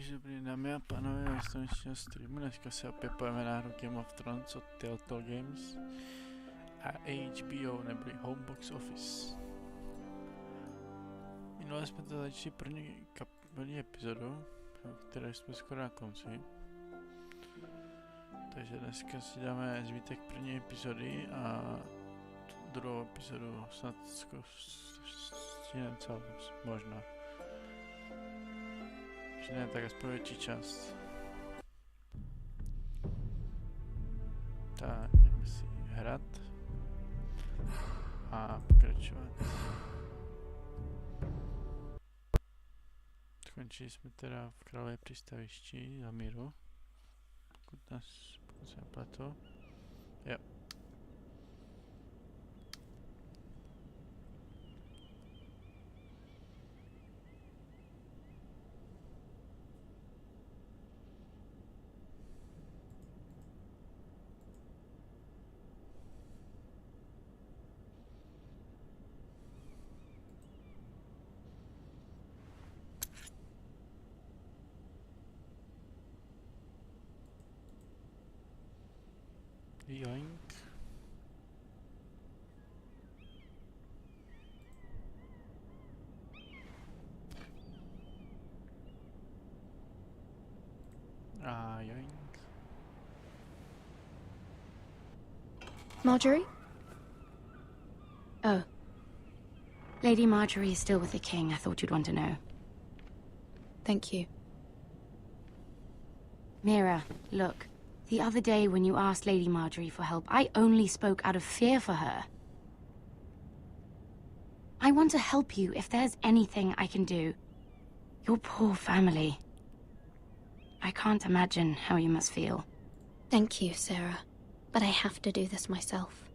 Takže dobrý dámy a pánové, já jsem ještě streamu, dneska se opět pojeme na hru Game of Thrones od Untitled Games a HBO neboli Home Box Office. Minule jsme to začali první epizodu, které jsme skoro na konci. Takže dneska si dáme zbytek první epizody a druhou epizodu snad stíneme celou, možná. Že ne, tak aspoň větší část. Tak, jdeme si hrát a pokračovat. Skončili jsme teda v Králově přístavišti za míru. Pokud se nepletu. Jo. Joink. Ah, yoink. Marjorie? Oh. Lady Marjorie is still with the king. I thought you'd want to know. Thank you. Mira, look. The other day when you asked Lady Marjorie for help, I only spoke out of fear for her. I want to help you if there's anything I can do. Your poor family. I can't imagine how you must feel. Thank you, Sarah. But I have to do this myself.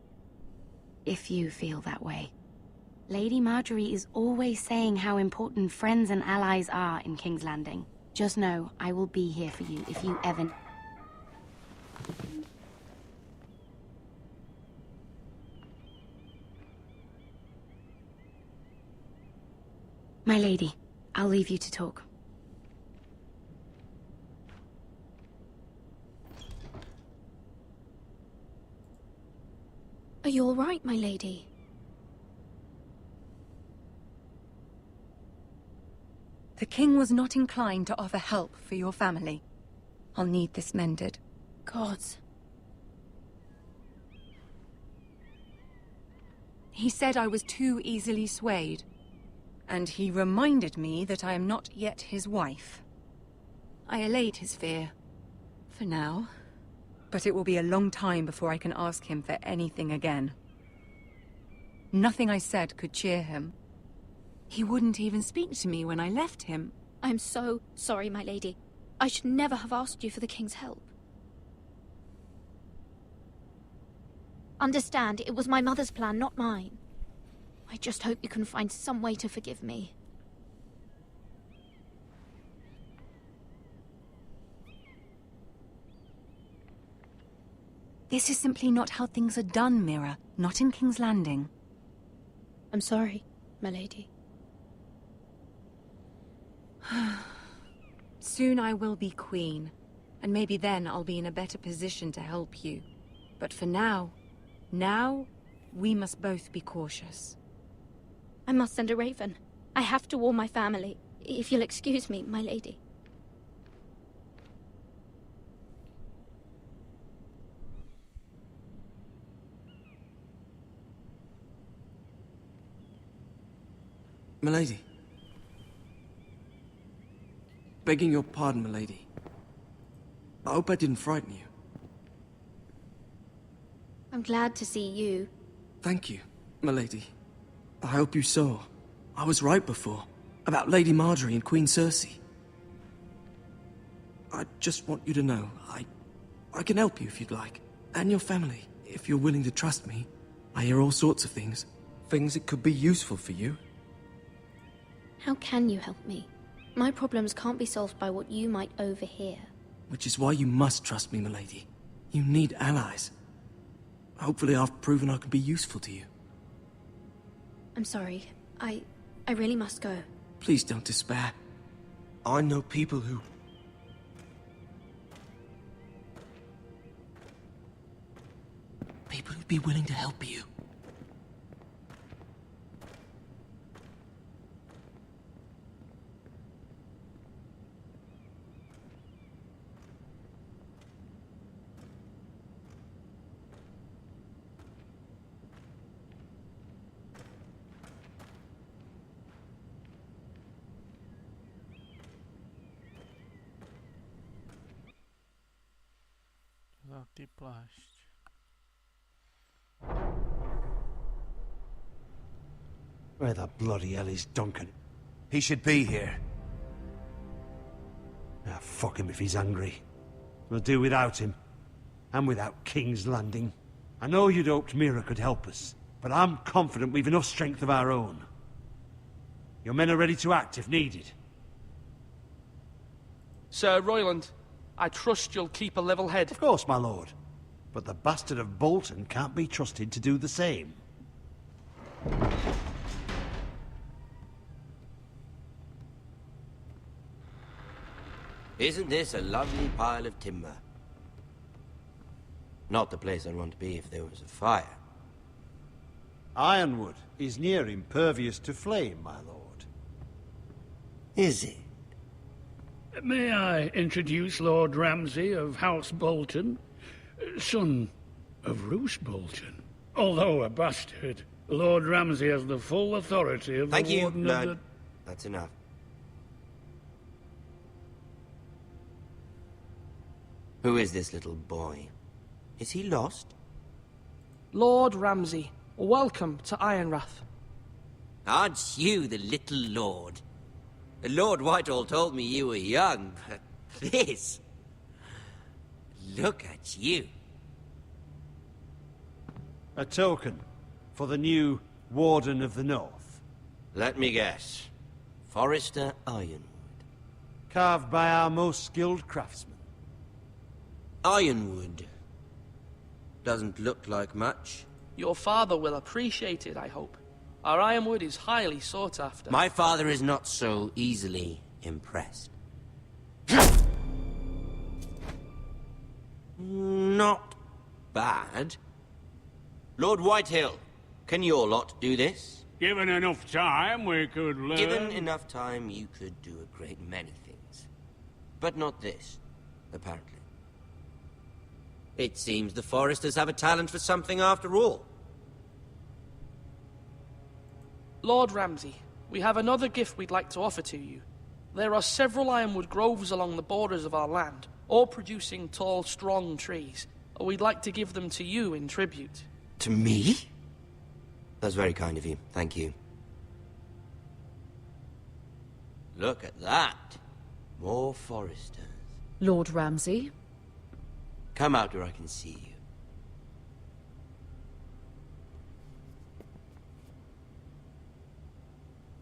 If you feel that way. Lady Marjorie is always saying how important friends and allies are in King's Landing. Just know, I will be here for you if you ever... My lady, I'll leave you to talk. Are you all right, my lady? The king was not inclined to offer help for your family. I'll need this mended. Gods. He said I was too easily swayed. And he reminded me that I am not yet his wife. I allayed his fear. For now. But it will be a long time before I can ask him for anything again. Nothing I said could cheer him. He wouldn't even speak to me when I left him. I'm so sorry, my lady. I should never have asked you for the king's help. Understand, it was my mother's plan, not mine. I just hope you can find some way to forgive me. This is simply not how things are done, Mira. Not in King's Landing. I'm sorry, my lady. Soon I will be queen, and maybe then I'll be in a better position to help you. But for now, we must both be cautious. I must send a raven. I have to warn my family. If you'll excuse me, my lady. Milady. Begging your pardon, milady. I hope I didn't frighten you. I'm glad to see you. Thank you, milady. I hope you saw. I was right before. About Lady Marjorie and Queen Cersei. I just want you to know, I can help you if you'd like. And your family, if you're willing to trust me. I hear all sorts of things. Things that could be useful for you. How can you help me? My problems can't be solved by what you might overhear. Which is why you must trust me, milady. You need allies. Hopefully I've proven I can be useful to you. I'm sorry. I really must go. Please don't despair. I know people who would be willing to help you. Zlatý plášť. Where the bloody hell is Duncan? He should be here. Ah, fuck him if he's hungry. We'll do without him. And without King's Landing. I know you'd hoped Mira could help us, but I'm confident we've enough strength of our own. Your men are ready to act if needed. Sir Royland, I trust you'll keep a level head. Of course, my lord. But the bastard of Bolton can't be trusted to do the same. Isn't this a lovely pile of timber? Not the place I'd want to be if there was a fire. Ironwood is near impervious to flame, my lord. Is it? May I introduce Lord Ramsay of House Bolton, son of Roose Bolton? Although a bastard, Lord Ramsay has the full authority of Thank the you, Warden of the... Lord. That's enough. Who is this little boy? Is he lost? Lord Ramsay, welcome to Ironrath. Aren't you the little lord? Lord Whitehall told me you were young, but this... Look at you. A token for the new Warden of the North. Let me guess. Forrester Ironwood. Carved by our most skilled craftsmen. Ironwood. Doesn't look like much. Your father will appreciate it, I hope. Our ironwood is highly sought after. My father is not so easily impressed. Not bad. Lord Whitehill, can your lot do this? Given enough time, we could learn... Given enough time, you could do a great many things. But not this, apparently. It seems the Foresters have a talent for something after all. Lord Ramsay, we have another gift we'd like to offer to you. There are several ironwood groves along the borders of our land, all producing tall, strong trees. We'd like to give them to you in tribute. To me? That's very kind of you. Thank you. Look at that. More Foresters. Lord Ramsay? Come out where I can see you.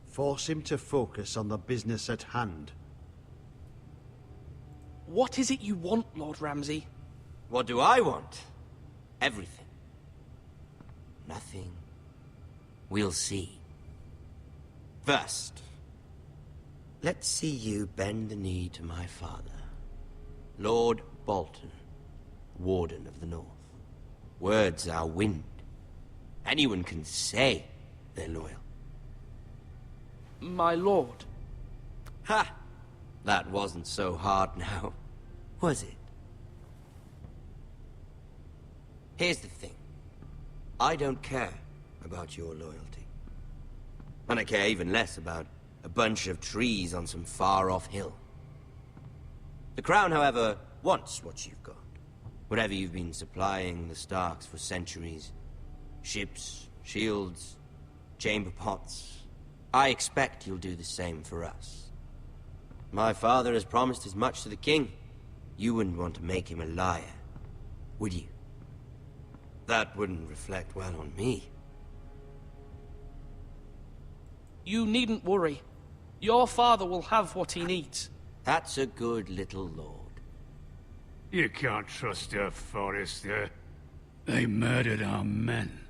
Force him to focus on the business at hand. What is it you want, Lord Ramsay? What do I want? Everything. Nothing. We'll see. First, let's see you bend the knee to my father, Lord Bolton, Warden of the North. Words are wind. Anyone can say they're loyal. My lord. Ha! That wasn't so hard now, was it? Here's the thing. I don't care about your loyalty. And I care even less about a bunch of trees on some far-off hill. The Crown, however, wants what you've got. Whatever you've been supplying the Starks for centuries. Ships, shields, chamber pots. I expect you'll do the same for us. My father has promised as much to the king. You wouldn't want to make him a liar, would you? That wouldn't reflect well on me. You needn't worry. Your father will have what he needs. That's a good little lord. You can't trust a Forester. They murdered our men.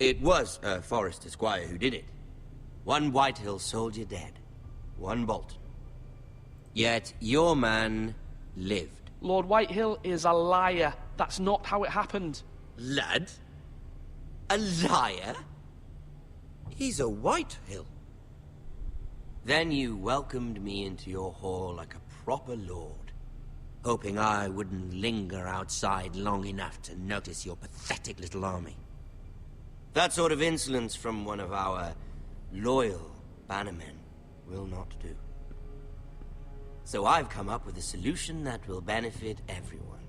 It was a Forester squire who did it. One Whitehill soldier dead. One Bolton. Yet your man lived. Lord Whitehill is a liar. That's not how it happened. Lad, A liar? He's a Whitehill. Then you welcomed me into your hall like a proper lord, hoping I wouldn't linger outside long enough to notice your pathetic little army. That sort of insolence from one of our loyal bannermen will not do. So I've come up with a solution that will benefit everyone.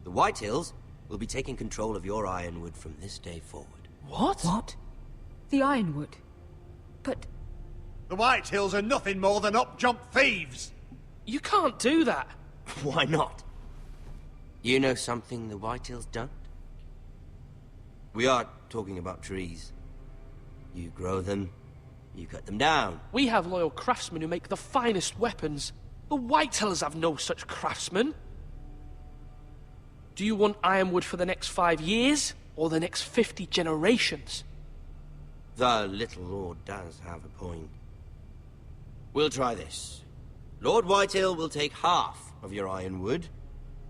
The Whitehills will be taking control of your Ironwood from this day forward. What? What? The Ironwood? But... The Whitehills are nothing more than up-jump thieves! You can't do that. Why not? You know something the Whitehills don't? We are talking about trees. You grow them, you cut them down. We have loyal craftsmen who make the finest weapons. The Whitehills have no such craftsmen. Do you want Ironwood for the next 5 years, or the next 50 generations? The little lord does have a point. We'll try this. Lord Whitehill will take half of your Ironwood,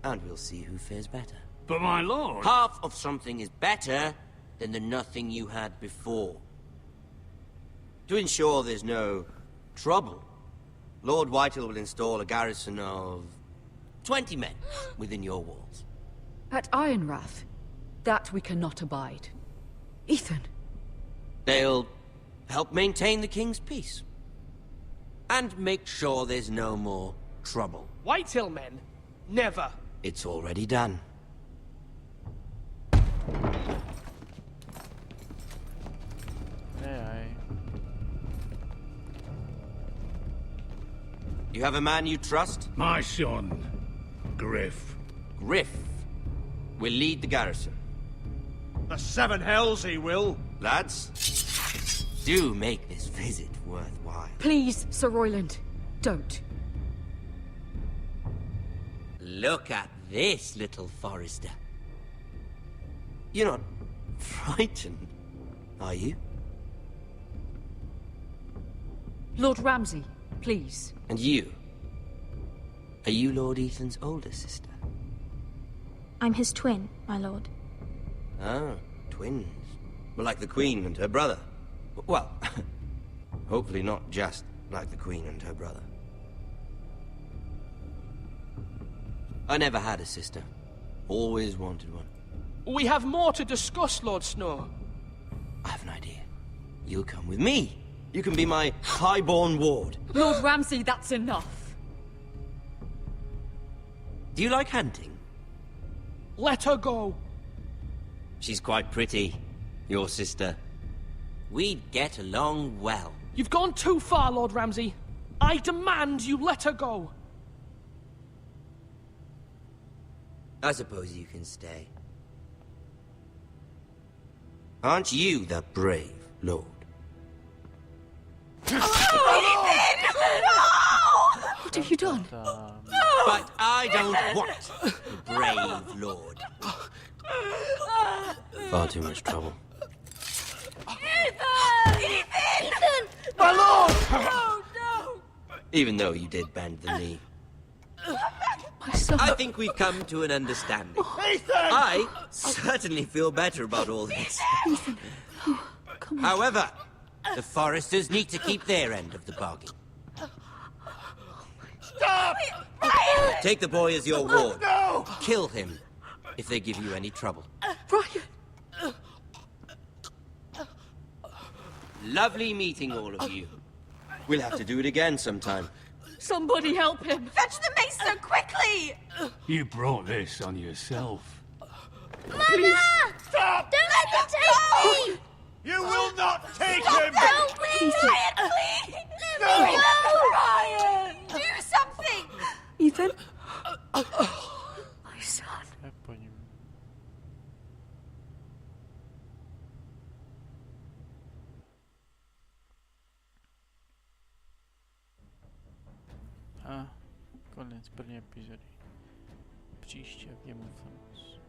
and we'll see who fares better. But my lord... Half of something is better than the nothing you had before. To ensure there's no trouble, Lord Whitehill will install a garrison of 20 men within your walls. at Ironrath, that we cannot abide. Ethan. They'll help maintain the king's peace. And make sure there's no more trouble. Whitehill men? Never. It's already done. You have a man you trust? My son, Griff. Griff will lead the garrison. The seven hells he will. Lads, do make this visit worthwhile. Please, Sir Royland, don't. Look at this, little Forester. You're not frightened, are you? Lord Ramsay, please. And you? Are you Lord Ethan's older sister? I'm his twin, my lord. Ah, twins. Well, like the Queen and her brother. Well, hopefully not just like the Queen and her brother. I never had a sister. Always wanted one. We have more to discuss, Lord Snow. I have an idea. You'll come with me. You can be my highborn ward. Lord Ramsay, that's enough. Do you like hunting? Let her go. She's quite pretty, your sister. We'd get along well. You've gone too far, Lord Ramsay. I demand you let her go. I suppose you can stay. Aren't you the brave lord? What have you done? But I don't want the brave lord. Far too much trouble. Ethan! My lord! Oh, no! Even though you did bend the knee. My son. I think we've come to an understanding. I certainly feel better about all this. Ethan. Oh, come on. However, the Foresters need to keep their end of the bargain. Stop! Take the boy as your ward. No! Kill him if they give you any trouble. Brian! Lovely meeting all of you. We'll have to do it again sometime. Somebody help him! Fetch the mace so quickly! You brought this on yourself. Mama! Stop! Don't let him take me! You will not take Stop, him! no, please! Ryan, please! Let me go! Ryan! Do something! Ethan? My son. Já po ním. A konec první epizody. Příště v Game of Thrones.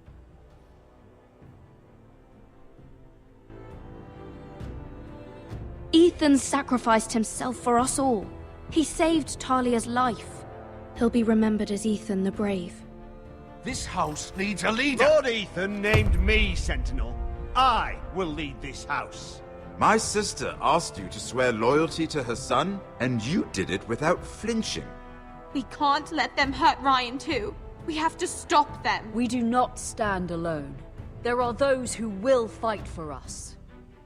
Ethan sacrificed himself for us all. He saved Talia's life. He'll be remembered as Ethan the Brave. This house needs a leader. Lord Ethan named me Sentinel. I will lead this house. My sister asked you to swear loyalty to her son, and you did it without flinching. We can't let them hurt Ryan too. We have to stop them. We do not stand alone. There are those who will fight for us.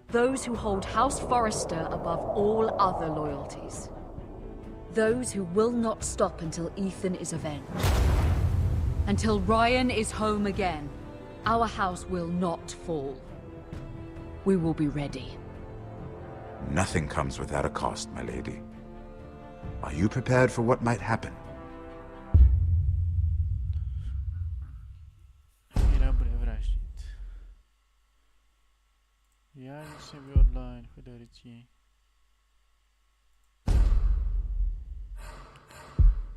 Those who hold House Forrester above all other loyalties. Those who will not stop until Ethan is avenged. Until Ryan is home again, our house will not fall. We will be ready. Nothing comes without a cost, my lady. Are you prepared for what might happen? Míra bude vraždit. Já jsem byl online, chudorytí.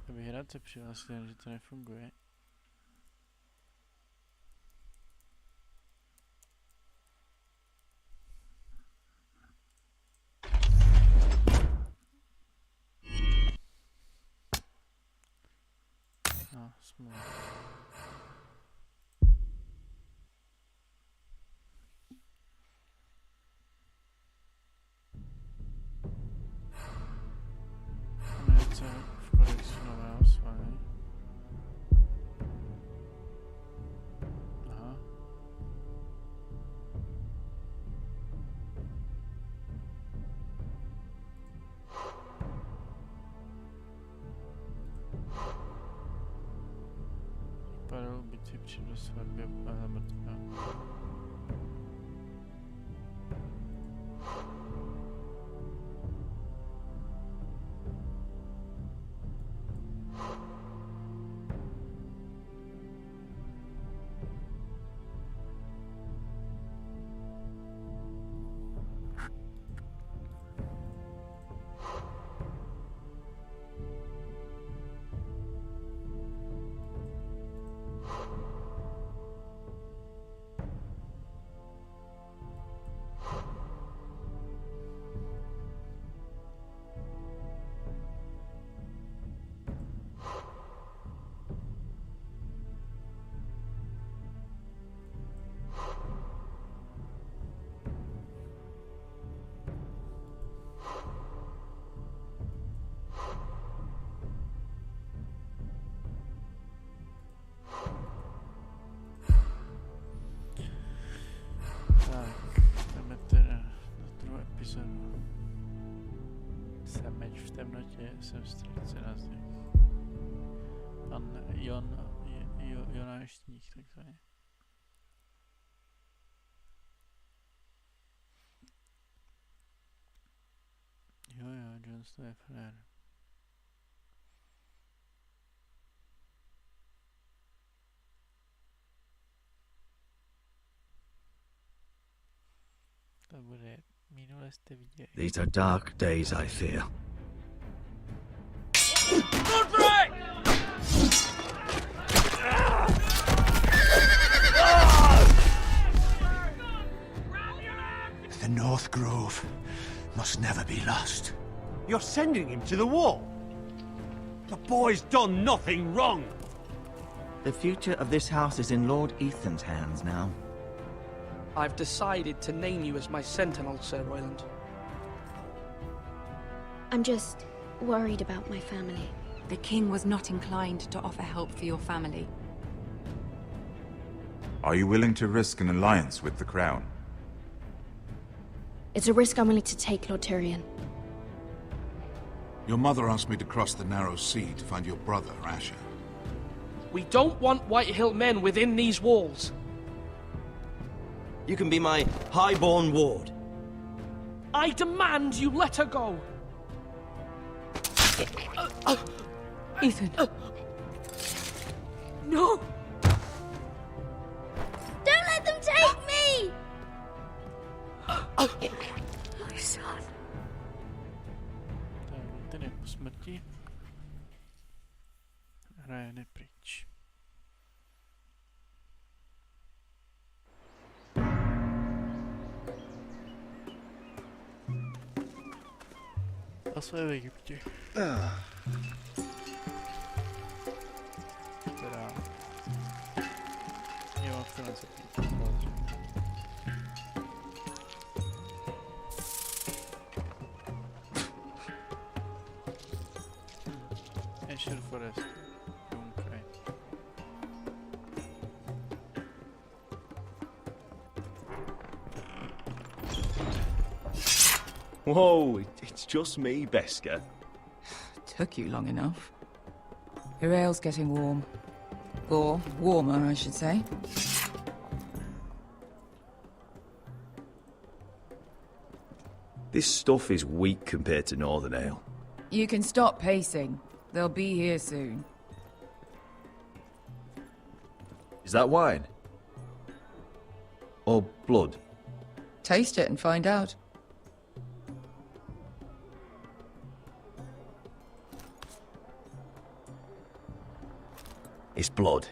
Vyhrát se přihlásil, že to nefunguje. No, smůla. Něco v kodexu nového svaly. Aha. Vypadalo být si přijít do svatby a mrtvá. Jsem meč v temnotě, jsem strýce na zdech. Pan Jonášník, takzvaně. Jo, Jones to je frér. To bude minule jste viděli. These are dark days, I fear. The North Grove must never be lost. You're sending him to the wall? The boy's done nothing wrong. The future of this house is in Lord Ethan's hands now. I've decided to name you as my sentinel, Sir Royland. I'm just worried about my family. The king was not inclined to offer help for your family. Are you willing to risk an alliance with the crown? It's a risk I'm willing to take, Lord Tyrion. Your mother asked me to cross the narrow sea to find your brother, Asher. We don't want Whitehill men within these walls. You can be my highborn ward. I demand you let her go. Ethan. No! Don't let them take me! My son. Ten je po smrti. Ryan je pryč. A jsme v Egyptě. Teda Treasure Forest. Junkai. Whoa, it's just me, Beska. Took you long enough. Your ale's getting warm. Or warmer, I should say. This stuff is weak compared to Northern Ale. You can stop pacing. They'll be here soon. Is that wine? Or blood? Taste it and find out. It's blood.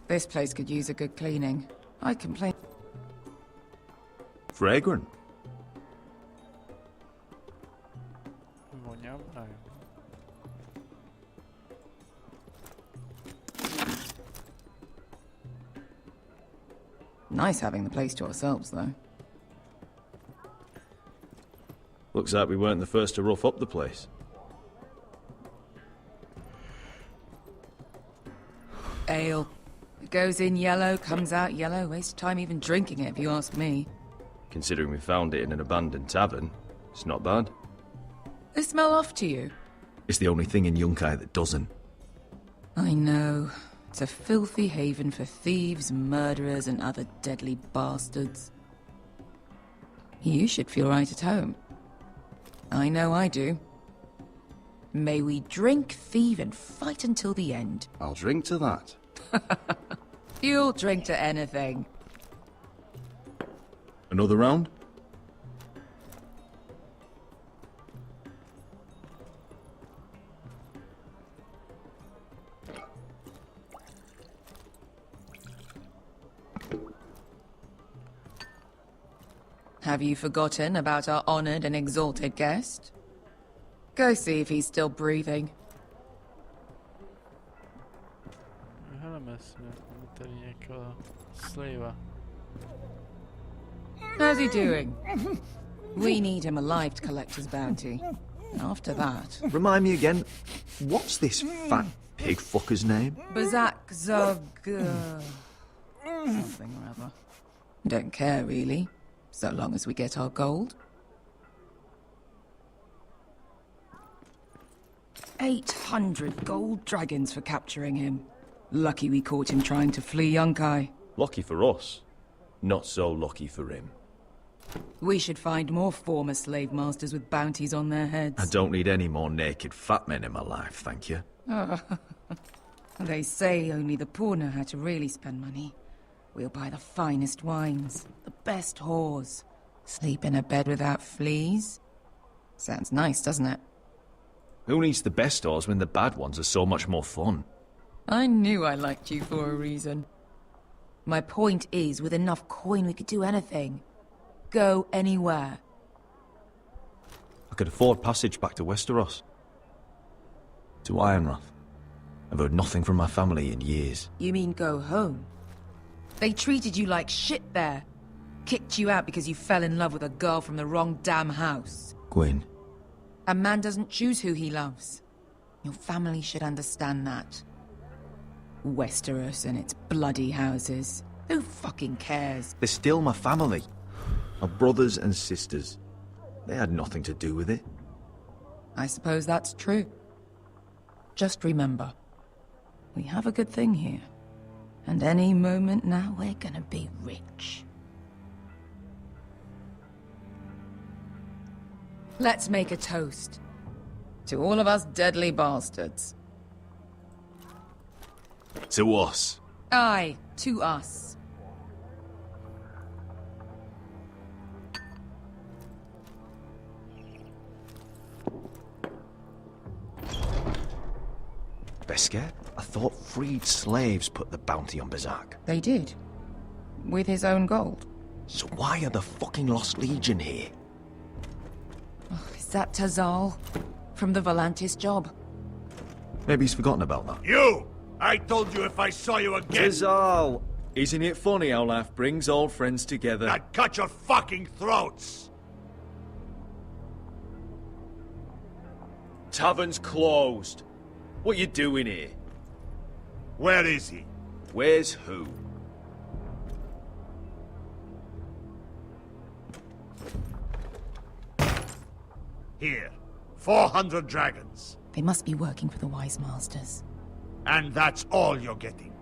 This place could use a good cleaning. I complain. Fragrant. Vonia ubrają. Nice having the place to ourselves, though. Looks like we weren't the first to rough up the place. Ale. It goes in yellow, comes out yellow. Waste time even drinking it, if you ask me. Considering we found it in an abandoned tavern, it's not bad. They smell off to you. It's the only thing in Yunkai that doesn't. I know. It's a filthy haven for thieves, murderers, and other deadly bastards. You should feel right at home. I know I do. May we drink, thieve, and fight until the end. I'll drink to that. You'll drink to anything. Another round? Have you forgotten about our honored and exalted guest? Go see if he's still breathing. Heleme si máme tady někoho slejva. How's he doing? We need him alive to collect his bounty. After that... Remind me again, what's this fat pig fucker's name? Bazak Zog... something or other. Don't care, really. So long as we get our gold. 800 gold dragons for capturing him. Lucky we caught him trying to flee Yunkai. Lucky for us. Not so lucky for him. We should find more former slave masters with bounties on their heads. I don't need any more naked fat men in my life, thank you. They say only the poor know how to really spend money. We'll buy the finest wines, the best whores, sleep in a bed without fleas. Sounds nice, doesn't it? Who needs the best stores when the bad ones are so much more fun? I knew I liked you for a reason. My point is, with enough coin we could do anything. Go anywhere. I could afford passage back to Westeros. To Ironrath. I've heard nothing from my family in years. You mean go home? They treated you like shit there. Kicked you out because you fell in love with a girl from the wrong damn house. Gwyn. A man doesn't choose who he loves. Your family should understand that. Westeros and its bloody houses. Who fucking cares? They're still my family. My brothers and sisters. They had nothing to do with it. I suppose that's true. Just remember, we have a good thing here. And any moment now, we're gonna be rich. Let's make a toast. To all of us deadly bastards. To us. Aye, to us. Beska? I thought freed slaves put the bounty on Bazak. They did. With his own gold. So why are the fucking Lost Legion here? Oh, is that Tazal? From the Volantis job? Maybe he's forgotten about that. You! I told you if I saw you again... Tazal! Isn't it funny how life brings old friends together? I'd cut your fucking throats! Tavern's closed. What you doing here? Where is he? Where's who? Here. 400 dragons. They must be working for the Wise Masters. And that's all you're getting.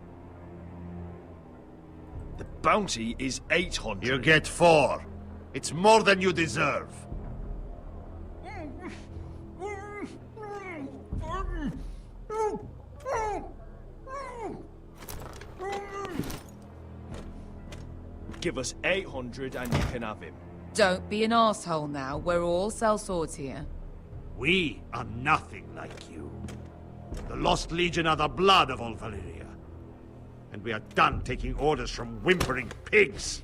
The bounty is 800. You get 4. It's more than you deserve. Give us 800 and you can have him. Don't be an asshole now. We're all sellswords here. We are nothing like you. The Lost Legion are the blood of all Valyria. And we are done taking orders from whimpering pigs.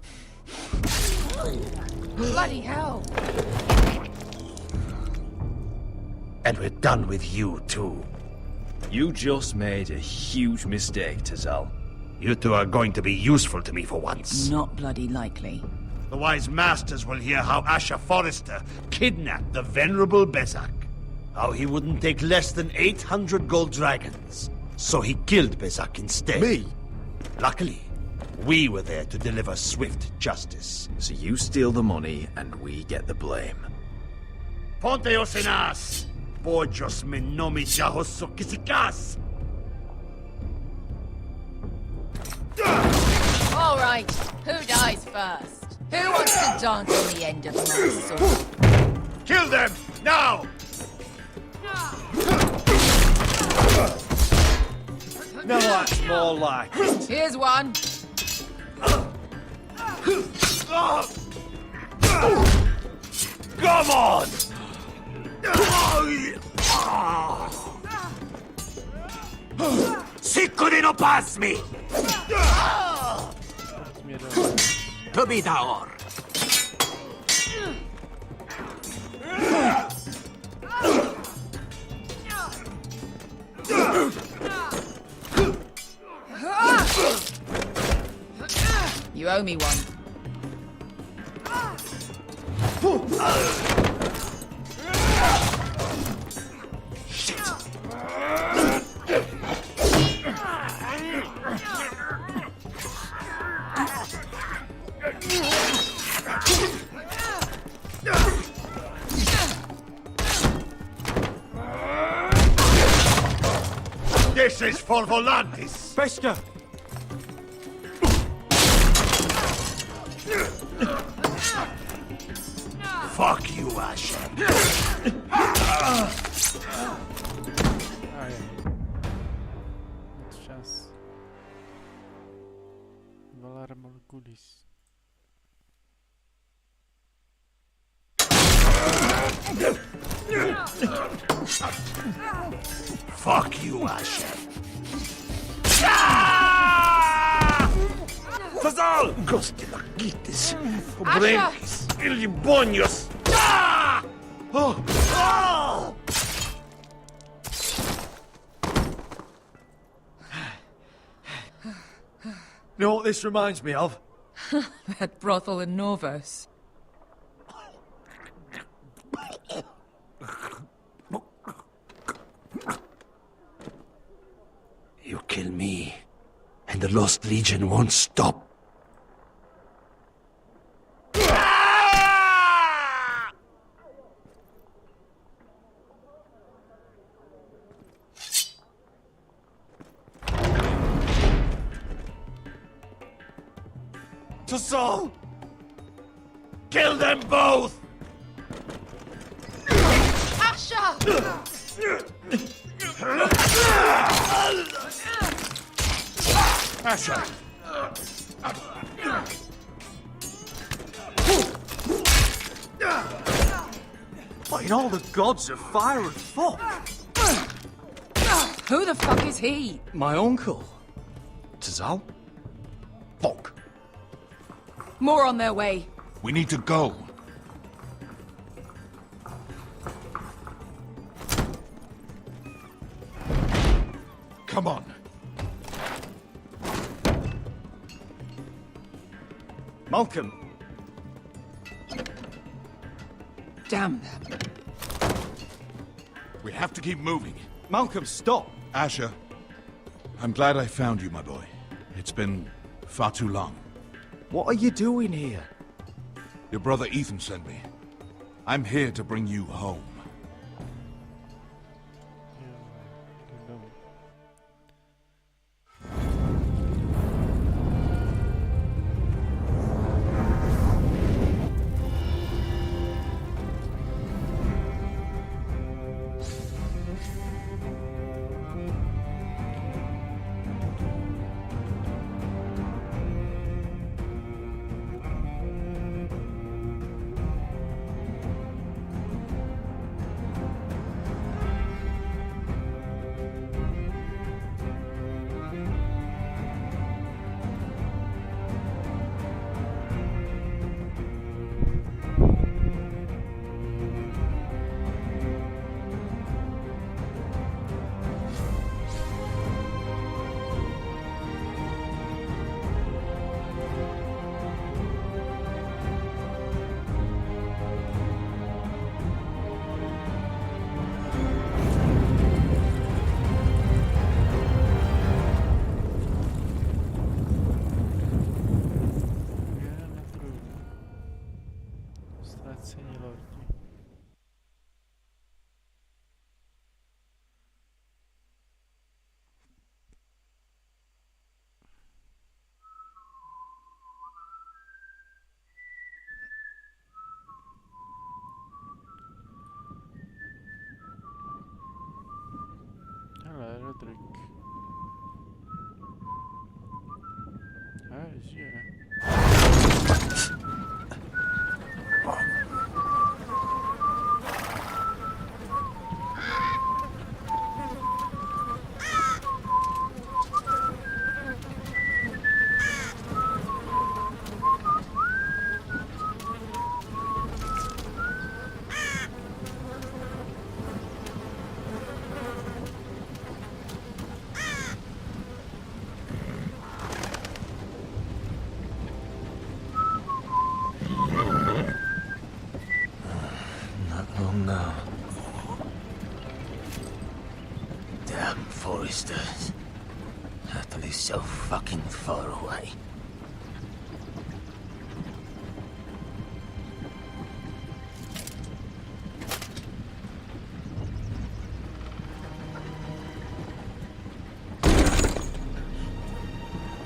Bloody hell! And we're done with you, too. You just made a huge mistake, Tazal. You two are going to be useful to me for once. Not bloody likely. The Wise Masters will hear how Asher Forrester kidnapped the venerable Bezak. How he wouldn't take less than 800 gold dragons. So he killed Bezak instead. Me? Luckily, we were there to deliver swift justice. So you steal the money and we get the blame. Ponteos en as! Pojos me nomi jahos sokisikas! All right, who dies first? Who wants to dance on the end of my sword? Kill them, now! No, that's more like it. Here's one. Come on! Sicuri no pasmi! Tobidaor! You owe me one. This is for Volantis! Beskha! Fuck you, Asher. Сейчас. Valar Morghulis. Fuck you, Asher. Tazal! Gosti lakitis. Obrenkis. Ilibonios. Oh! Oh! You know what this reminds me of? That brothel in Norvos. You kill me, and the Lost Legion won't stop. Tazal! Kill them both! Asher! Asher! By all the gods of fire and fuck! Who the fuck is he? My uncle. Tazal? Fuck. More on their way. We need to go. Come on. Malcolm. Damn them. We have to keep moving. Malcolm, stop! Asher, I'm glad I found you, my boy. It's been far too long. What are you doing here? Your brother Ethan sent me. I'm here to bring you home. Ztracenie lordi. Hello, Roderick. How is you? No. Damn foresters. Have to be so fucking far away.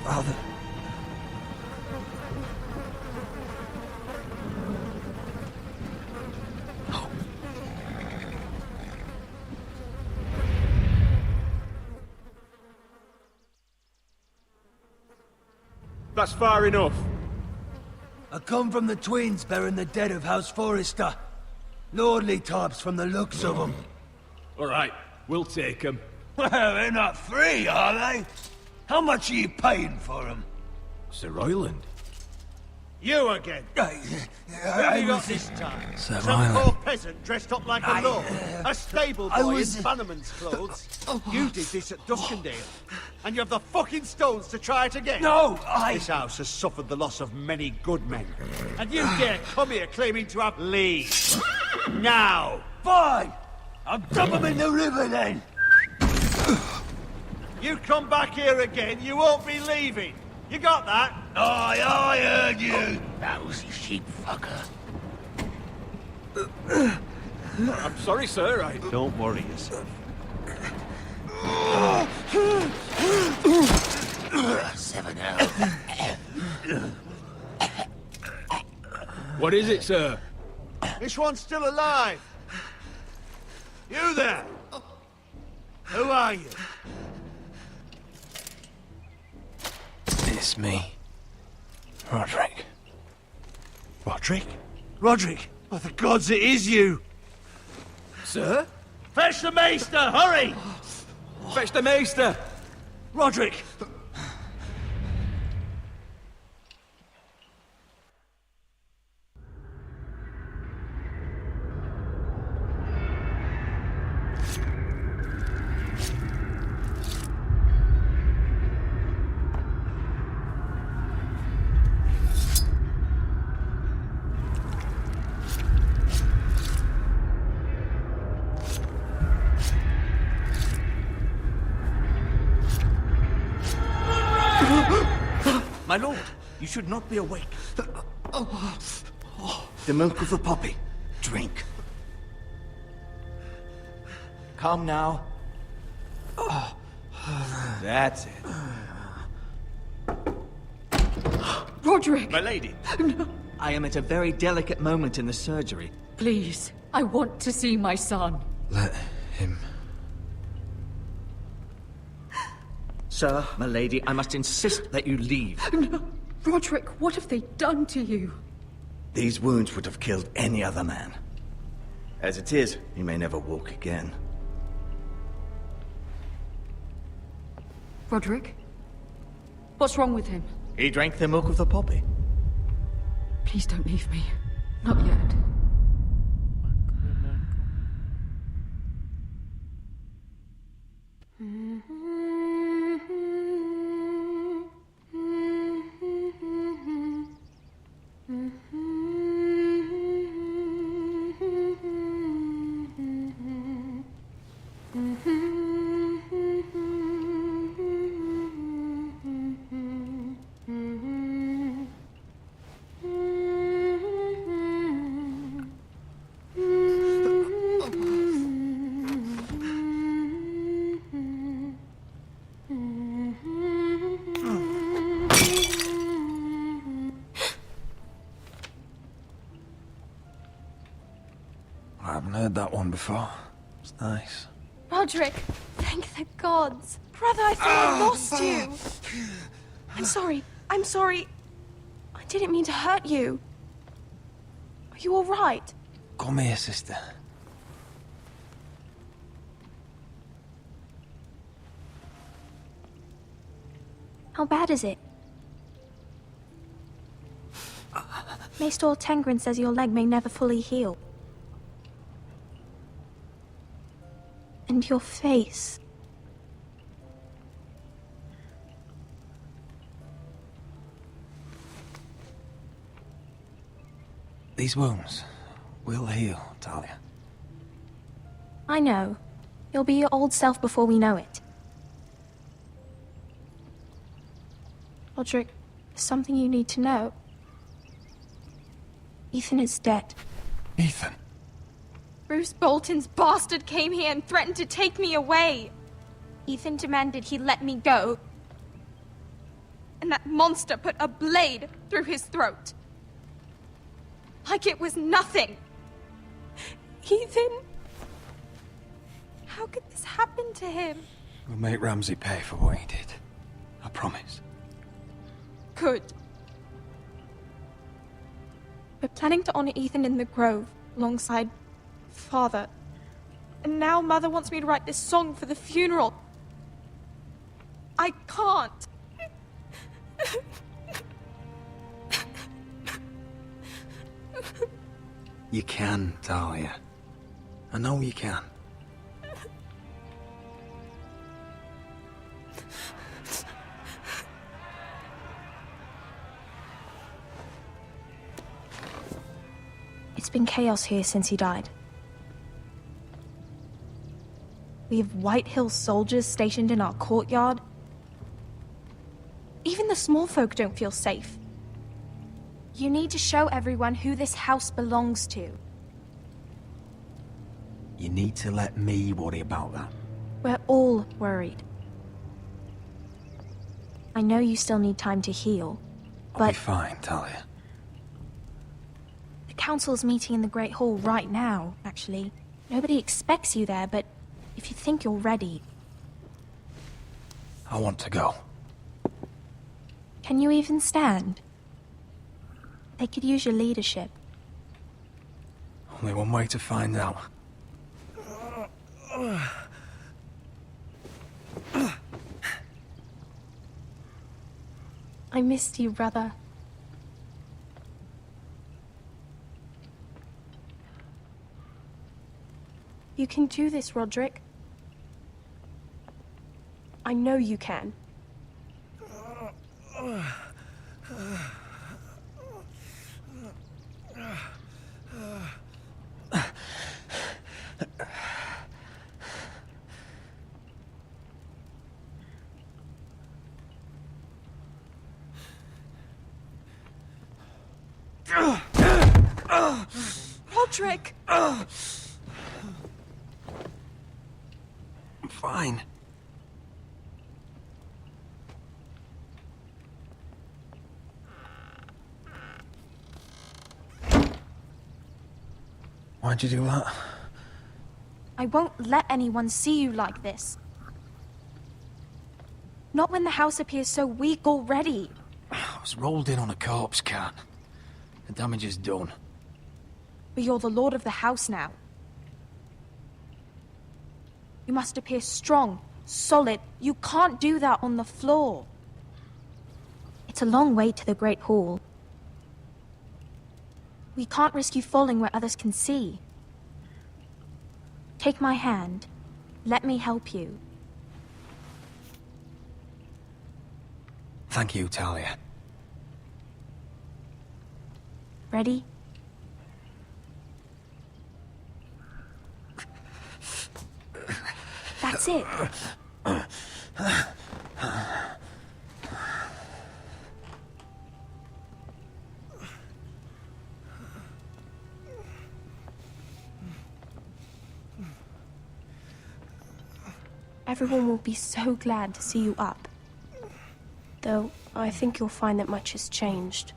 Father. That's far enough. I come from the twins bearing the dead of House Forrester. Lordly types from the looks of them. All right, we'll take them. Well, they're not free, are they? How much are you paying for them? Sir Royland. You again. Who have you got this time? Sir Some Ryland. poor peasant dressed up like a lord. A stable boy in Bannerman's clothes. You did this at Duskendale. And you have the fucking stones to try it again? No, This house has suffered the loss of many good men. And you dare come here claiming to have... Leave. Now. Fine! I'll dump them in the river then! You come back here again, you won't be leaving. You got that? Aye, I heard you! Lousy sheep fucker. I'm sorry, sir. Don't worry yourself. 7 out. What is it, sir? This one's still alive. You there? Who are you? It's me. Roderick. Roderick? Roderick? By the gods, it is you! Sir? Fetch the maester, hurry! Fetch the maester! Roderick! My lord, you should not be awake. The milk of the poppy. Drink. Come now. That's it. Roderick! My lady. No. I am at a very delicate moment in the surgery. Please, I want to see my son. Let him. Sir, my lady, I must insist that you leave. No. Roderick, what have they done to you? These wounds would have killed any other man. As it is, he may never walk again. Roderick? What's wrong with him? He drank the milk of the poppy. Please don't leave me. Not yet. I haven't heard that one before. It's nice. Roderick, thank the gods. Brother, I thought I lost you. I'm sorry. I'm sorry. I didn't mean to hurt you. Are you all right? Come here, sister. How bad is it? Maester Tengrin says your leg may never fully heal. And your face. These wounds will heal, Talia. I know. You'll be your old self before we know it. Roderick, there's something you need to know. Ethan is dead. Ethan? Bruce Bolton's bastard came here and threatened to take me away. Ethan demanded he let me go. And that monster put a blade through his throat. Like it was nothing. Ethan? How could this happen to him? We'll make Ramsay pay for what he did. I promise. Good. We're planning to honor Ethan in the Grove, alongside Father. And now Mother wants me to write this song for the funeral. I can't. You can, Talia. I know you can. It's been chaos here since he died. We have White Hill soldiers stationed in our courtyard. Even the small folk don't feel safe. You need to show everyone who this house belongs to. You need to let me worry about that. We're all worried. I know you still need time to heal, I'll be but fine, Talia. the council's meeting in the Great Hall right now, actually. Nobody expects you there, but if you think you're ready... I want to go. Can you even stand? They could use your leadership. Only one way to find out. I missed you, brother. You can do this, Roderick. I know you can. Roderick! I'm fine. Why'd you do that? I won't let anyone see you like this. Not when the house appears so weak already. I was rolled in on a corpse cart. The damage is done. But you're the lord of the house now. You must appear strong, solid. You can't do that on the floor. It's a long way to the Great Hall. We can't risk you falling where others can see. Take my hand. Let me help you. Thank you, Talia. Ready? That's it. Everyone will be so glad to see you up. Though, I think you'll find that much has changed.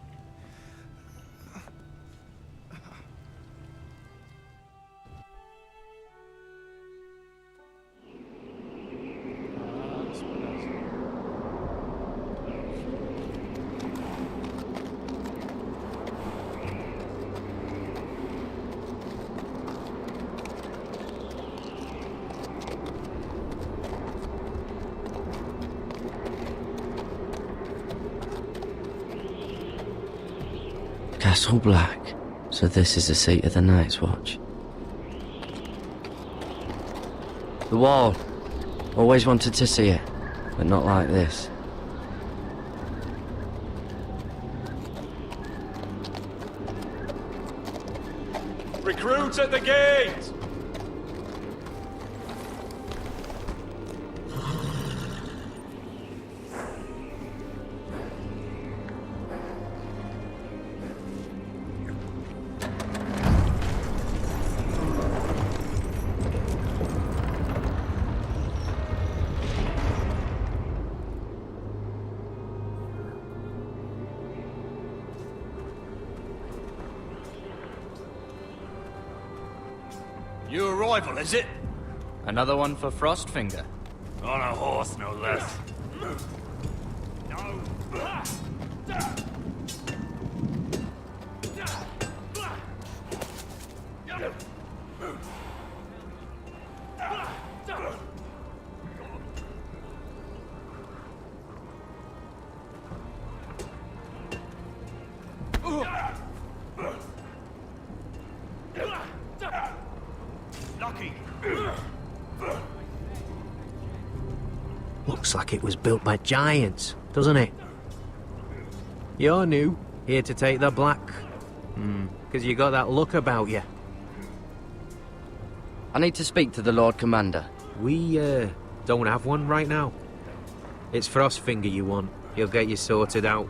Castle Black. So this is the seat of the Night's Watch. The wall. Always wanted to see it, but not like this. Recruits at the gate! New arrival, is it? Another one for Frostfinger. On a horse, no less. Looks like it was built by giants, doesn't it? You're new, here to take the black. Because you got that look about you. I need to speak to the Lord Commander. We, don't have one right now. It's Frostfinger you want. He'll get you sorted out.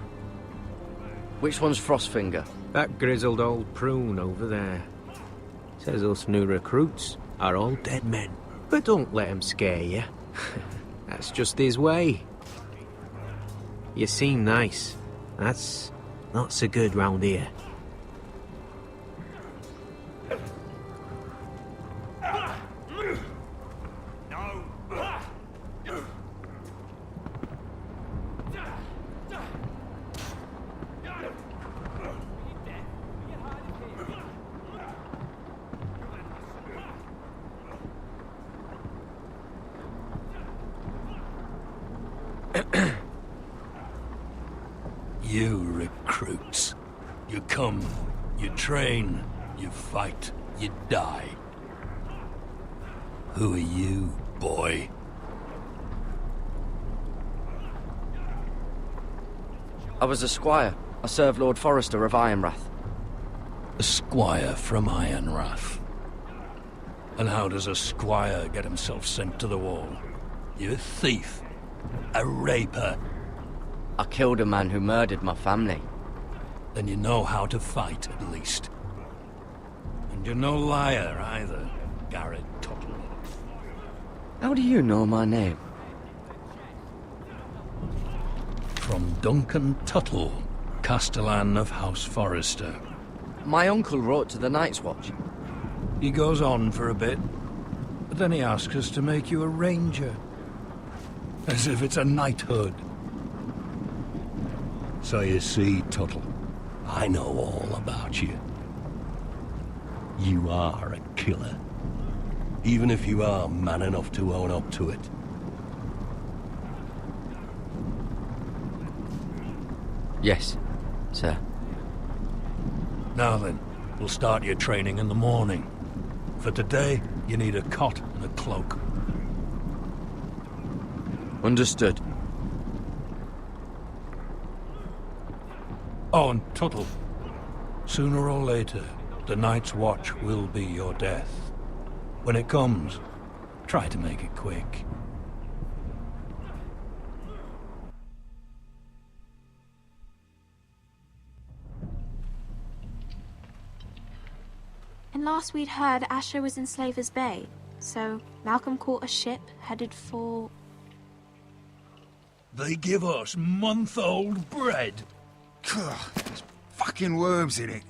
Which one's Frostfinger? That grizzled old prune over there. Says us new recruits are all dead men. But don't let him scare you. That's just his way. You seem nice. That's not so good round here. You recruits. You come, you train, you fight, you die. Who are you, boy? I was a squire. I served Lord Forrester of Ironrath. A squire from Ironrath. And how does a squire get himself sent to the wall? You a thief? A raper? I killed a man who murdered my family. then you know how to fight, at least. And you're no liar, either, Garrett Tuttle. How do you know my name? From Duncan Tuttle, Castellan of House Forrester. My uncle wrote to the Night's Watch. He goes on for a bit, but then he asks us to make you a ranger. As if it's a knighthood. So you see, Tuttle, I know all about you. You are a killer. Even if you are man enough to own up to it. Yes, sir. Now then, we'll start your training in the morning. For today, you need a cot and a cloak. Understood. Oh, and Tuttle, sooner or later, the Night's Watch will be your death. When it comes, try to make it quick. And last we'd heard, Asher was in Slaver's Bay, so Malcolm caught a ship headed for... They give us month-old bread. There's fucking worms in it.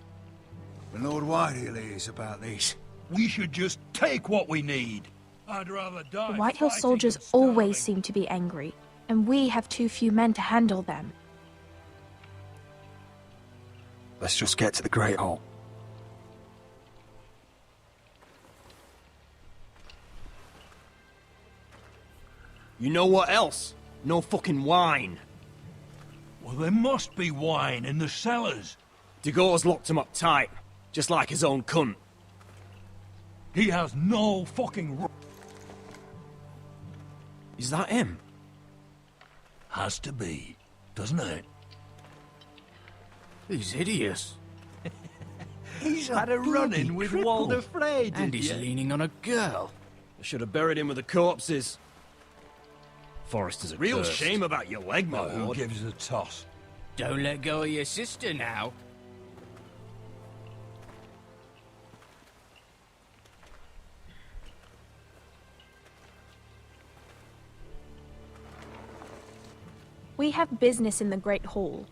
And Lord Whitehill hears about this. We should just take what we need. I'd rather die. The Whitehill fighting soldiers than starving. always seem to be angry, and we have too few men to handle them. Let's just get to the Great Hall. You know what else? No fucking wine. Well, there must be wine in the cellars. Degor's locked him up tight, just like his own cunt. He has no fucking... Is that him? Has to be, doesn't it? He's hideous. He's had a run-in with Walder Frey, And he's leaning on a girl. I should have buried him with the corpses. Forrester's a Real curse. shame about your leg, my Who lord. gives a toss? Don't let go of your sister now. We have business in the Great Hall.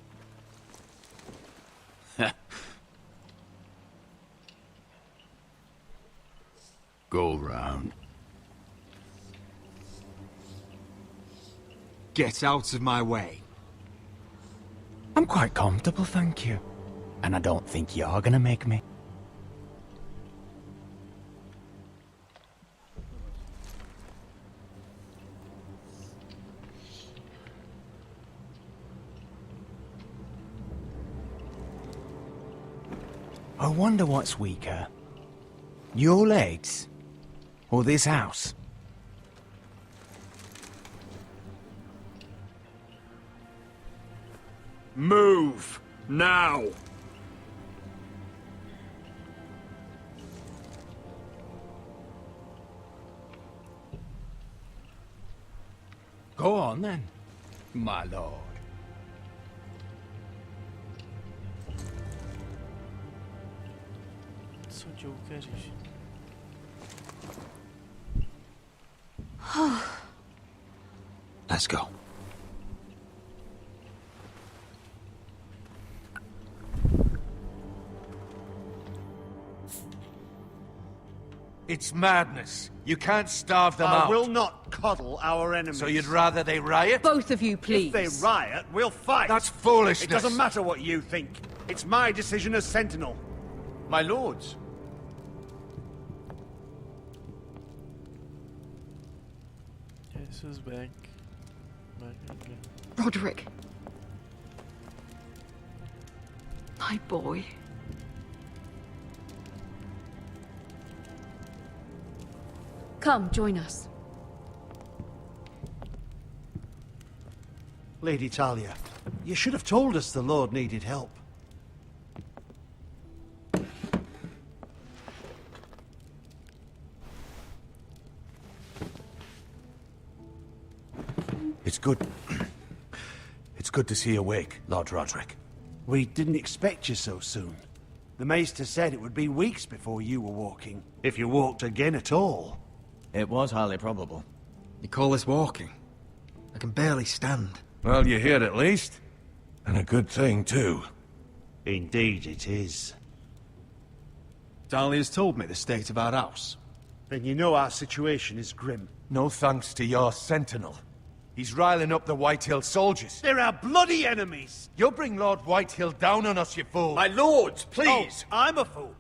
Go round. Get out of my way. I'm quite comfortable, thank you. And I don't think you're gonna make me. I wonder what's weaker. Your legs? Or this house? Move! Now! Go on then, my lord. Co Jokeřiš? Let's go. It's madness. You can't starve them out. I will not coddle our enemies. So you'd rather they riot? Both of you, please. If they riot, we'll fight. That's foolishness. It doesn't matter what you think. It's my decision as Sentinel. My lords. Jesus back. Back again. Roderick. My boy. Come, join us. Lady Talia, you should have told us the Lord needed help. It's good. It's good to see you awake, Lord Roderick. We didn't expect you so soon. The Maester said it would be weeks before you were walking, if you walked again at all. It was highly probable. You call this walking? I can barely stand. Well, you're here at least. And a good thing, too. Indeed it is. Dahlia's told me the state of our house. Then you know our situation is grim. No thanks to your sentinel. He's riling up the Whitehill soldiers. They're our bloody enemies! You'll bring Lord Whitehill down on us, you fool! My lords, please! Oh, I'm a fool.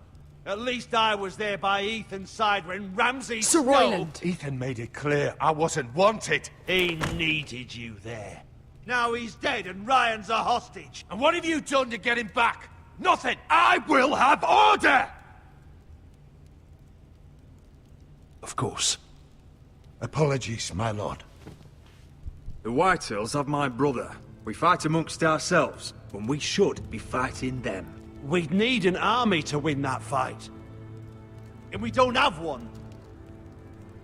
At least I was there by Ethan's side when Ramsay Sir Royland! Ethan made it clear I wasn't wanted. He needed you there. Now he's dead and Ryan's a hostage. And what have you done to get him back? Nothing! I will have order! Of course. Apologies, my lord. The Whitehills have my brother. We fight amongst ourselves, when we should be fighting them. We'd need an army to win that fight. And we don't have one.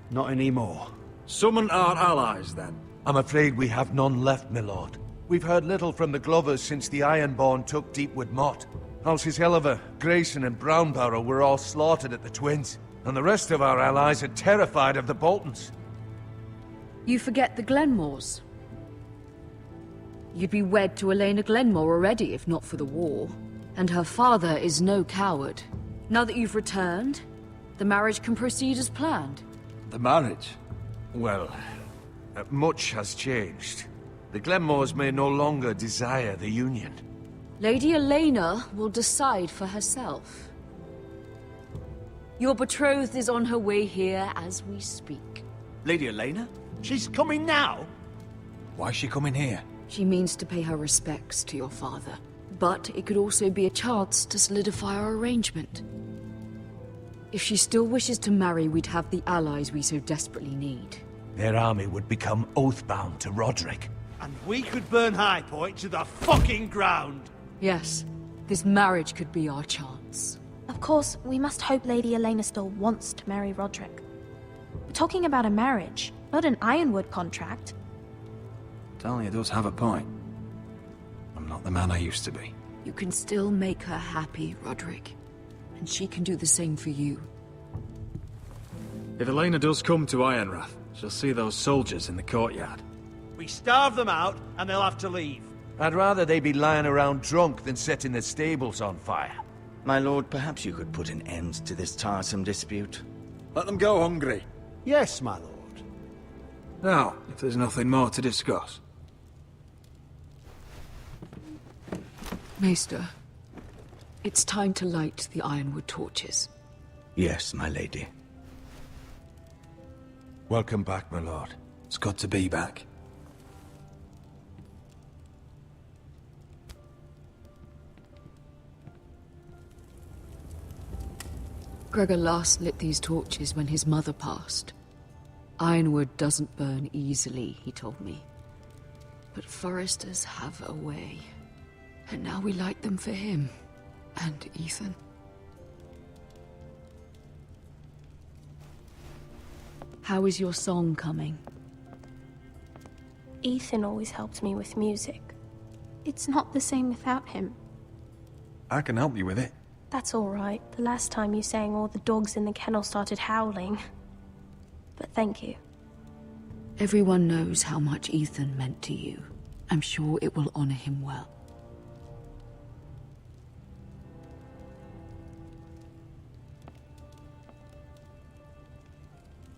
Not anymore. Summon our allies, then. I'm afraid we have none left, my lord. We've heard little from the Glovers since the Ironborn took Deepwood Motte. Houses Helliver, Grayson and Brownbarrow were all slaughtered at the Twins, and the rest of our allies are terrified of the Boltons. You forget the Glenmores. You'd be wed to Elena Glenmore already if not for the war. And her father is no coward. Now that you've returned, the marriage can proceed as planned. The marriage? Well, much has changed. The Glenmores may no longer desire the union. Lady Elena will decide for herself. Your betrothed is on her way here as we speak. Lady Elena? She's coming now? Why's she coming here? She means to pay her respects to your father. But it could also be a chance to solidify our arrangement. If she still wishes to marry, we'd have the allies we so desperately need. Their army would become oath-bound to Roderick. And we could burn High Point to the fucking ground! Yes, this marriage could be our chance. Of course, we must hope Lady Elena still wants to marry Roderick. We're talking about a marriage, not an Ironwood contract. Dahlia does have a point. I'm not the man I used to be. You can still make her happy, Roderick. And she can do the same for you. If Elena does come to Ironrath, she'll see those soldiers in the courtyard. We starve them out, and they'll have to leave. I'd rather they be lying around drunk than setting the stables on fire. My lord, perhaps you could put an end to this tiresome dispute. Let them go hungry. Yes, my lord. Now, if there's nothing more to discuss. Maester, it's time to light the Ironwood torches. Yes, my lady. Welcome back, my lord. It's good to be back. Gregor last lit these torches when his mother passed. Ironwood doesn't burn easily, he told me. But foresters have a way. And now we light them for him. And Ethan. How is your song coming? Ethan always helped me with music. It's not the same without him. I can help you with it. That's all right. The last time you sang, all the dogs in the kennel started howling. But thank you. Everyone knows how much Ethan meant to you. I'm sure it will honor him well.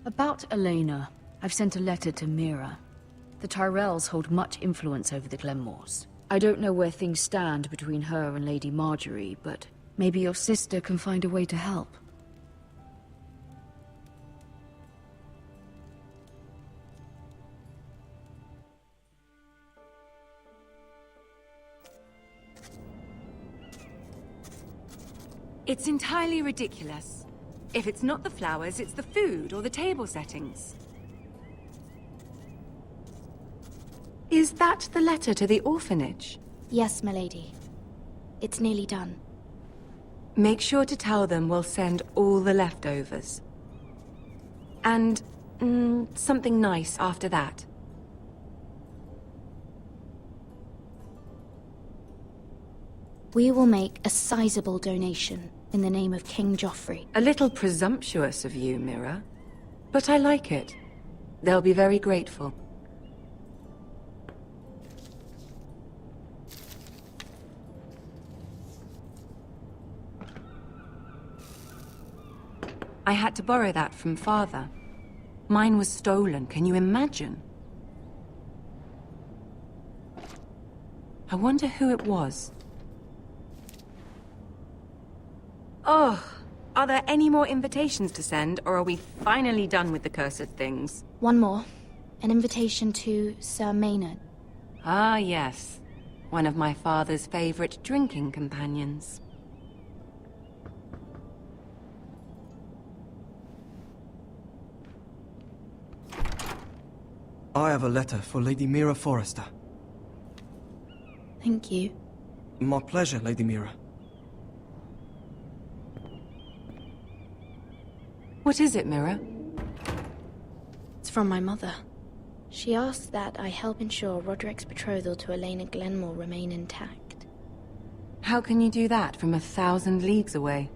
About Elena, I've sent a letter to Mira. The Tyrells hold much influence over the Glenmores. I don't know where things stand between her and Lady Marjorie, but maybe your sister can find a way to help. It's entirely ridiculous. If it's not the flowers, it's the food or the table settings. Is that the letter to the orphanage? Yes, my lady. It's nearly done. Make sure to tell them we'll send all the leftovers. And, something nice after that. We will make a sizable donation in the name of King Joffrey. A little presumptuous of you, Mira. But I like it. They'll be very grateful. I had to borrow that from Father. Mine was stolen, can you imagine? I wonder who it was. Oh, are there any more invitations to send, or are we finally done with the cursed things? One more. An invitation to Sir Maynard. Ah, yes. One of my father's favorite drinking companions. I have a letter for Lady Mira Forrester. Thank you. My pleasure, Lady Mira. What is it, Mira? It's from my mother. She asks that I help ensure Roderick's betrothal to Elena Glenmore remain intact. How can you do that from 1,000 leagues away?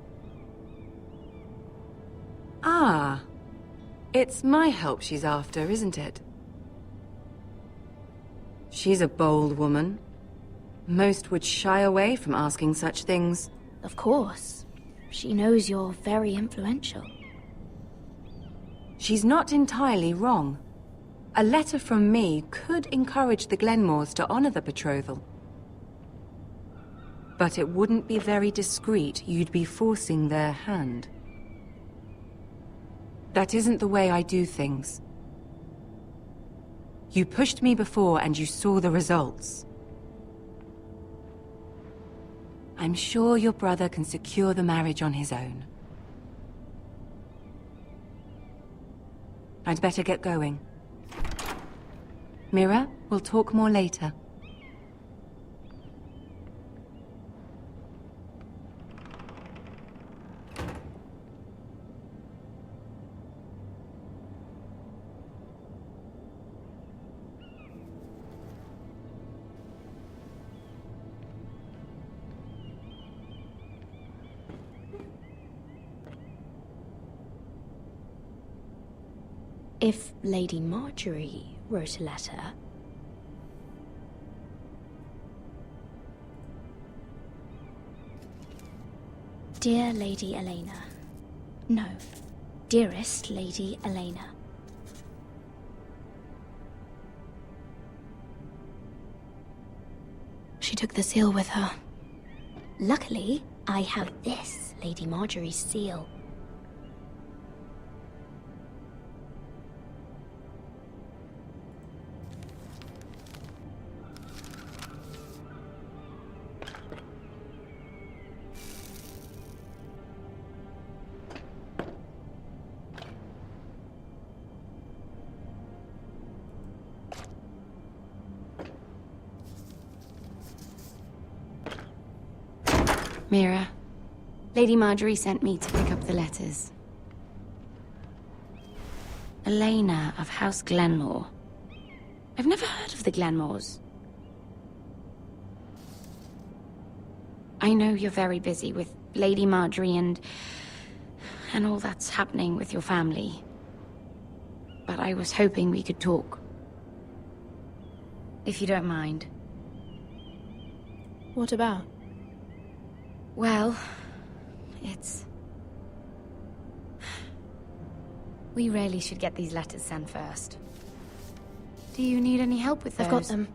Ah, it's my help she's after, isn't it? She's a bold woman. Most would shy away from asking such things. Of course. She knows you're very influential. She's not entirely wrong. A letter from me could encourage the Glenmores to honor the betrothal. But it wouldn't be very discreet. You'd be forcing their hand. That isn't the way I do things. You pushed me before and you saw the results. I'm sure your brother can secure the marriage on his own. I'd better get going. Mira, we'll talk more later. If Lady Marjorie wrote a letter... Dear Lady Elena. No, dearest Lady Elena. She took the seal with her. Luckily, I have this, Lady Marjorie's seal. Mira, Lady Marjorie sent me to pick up the letters. Elena of House Glenmore. I've never heard of the Glenmores. I know you're very busy with Lady Marjorie and all that's happening with your family. But I was hoping we could talk. If you don't mind. What about? Well, it's... We really should get these letters sent first. Do you need any help with those? I've got them.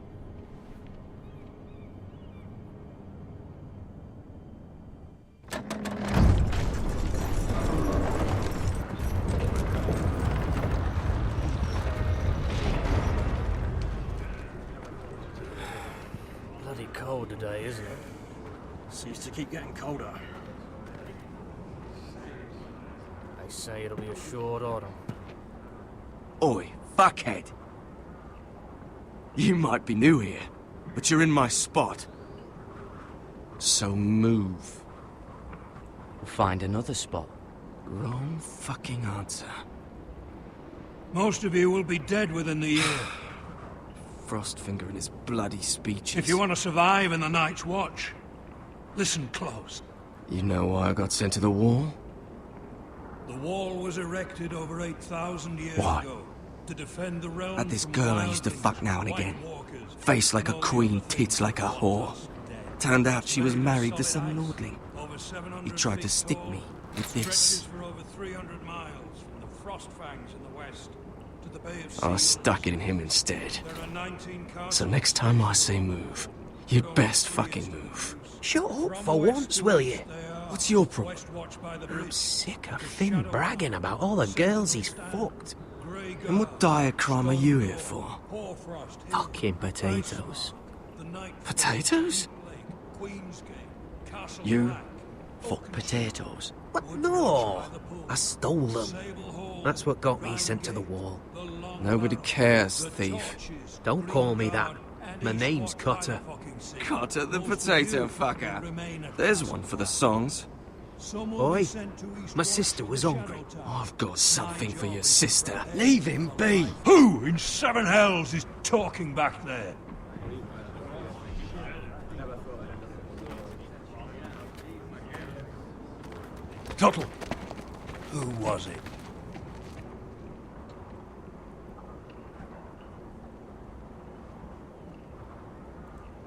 Bloody cold today, isn't it? Seems to keep getting colder. They say it'll be a short autumn. Oi, fuckhead. You might be new here, but you're in my spot. So move. We'll find another spot. Wrong fucking answer. Most of you will be dead within the year. Frostfinger and his bloody speeches. If you want to survive in the Night's Watch, Listen close. You know why I got sent to the wall? The wall was erected over 8,000 years Why? ago to defend the realm Had this from girl I used to fuck now and White again. Walkers, Face like a queen, tits like a whore. Turned out she was married to some lordling. over 700 He tried to feet stick tall, me with stretches this. for over 300 miles from the Frost Fangs in the west to the Bay of I Seals. stuck it in him instead. There are 19 castles. So next time I say move, you'd best fucking move. Shut up for once, will you? What's your problem? I'm sick of Finn bragging about all the girls he's fucked. And what dire crime are you here for? Fucking potatoes. Potatoes? You fuck potatoes? What? No! I stole them. That's what got me sent to the wall. Nobody cares, thief. Don't call me that. My name's Cutter. Cutter the potato fucker. There's one for the songs. Oi, my sister was hungry. I've got something for your sister. Leave him be. Who in seven hells is talking back there? Tuttle. Who was it?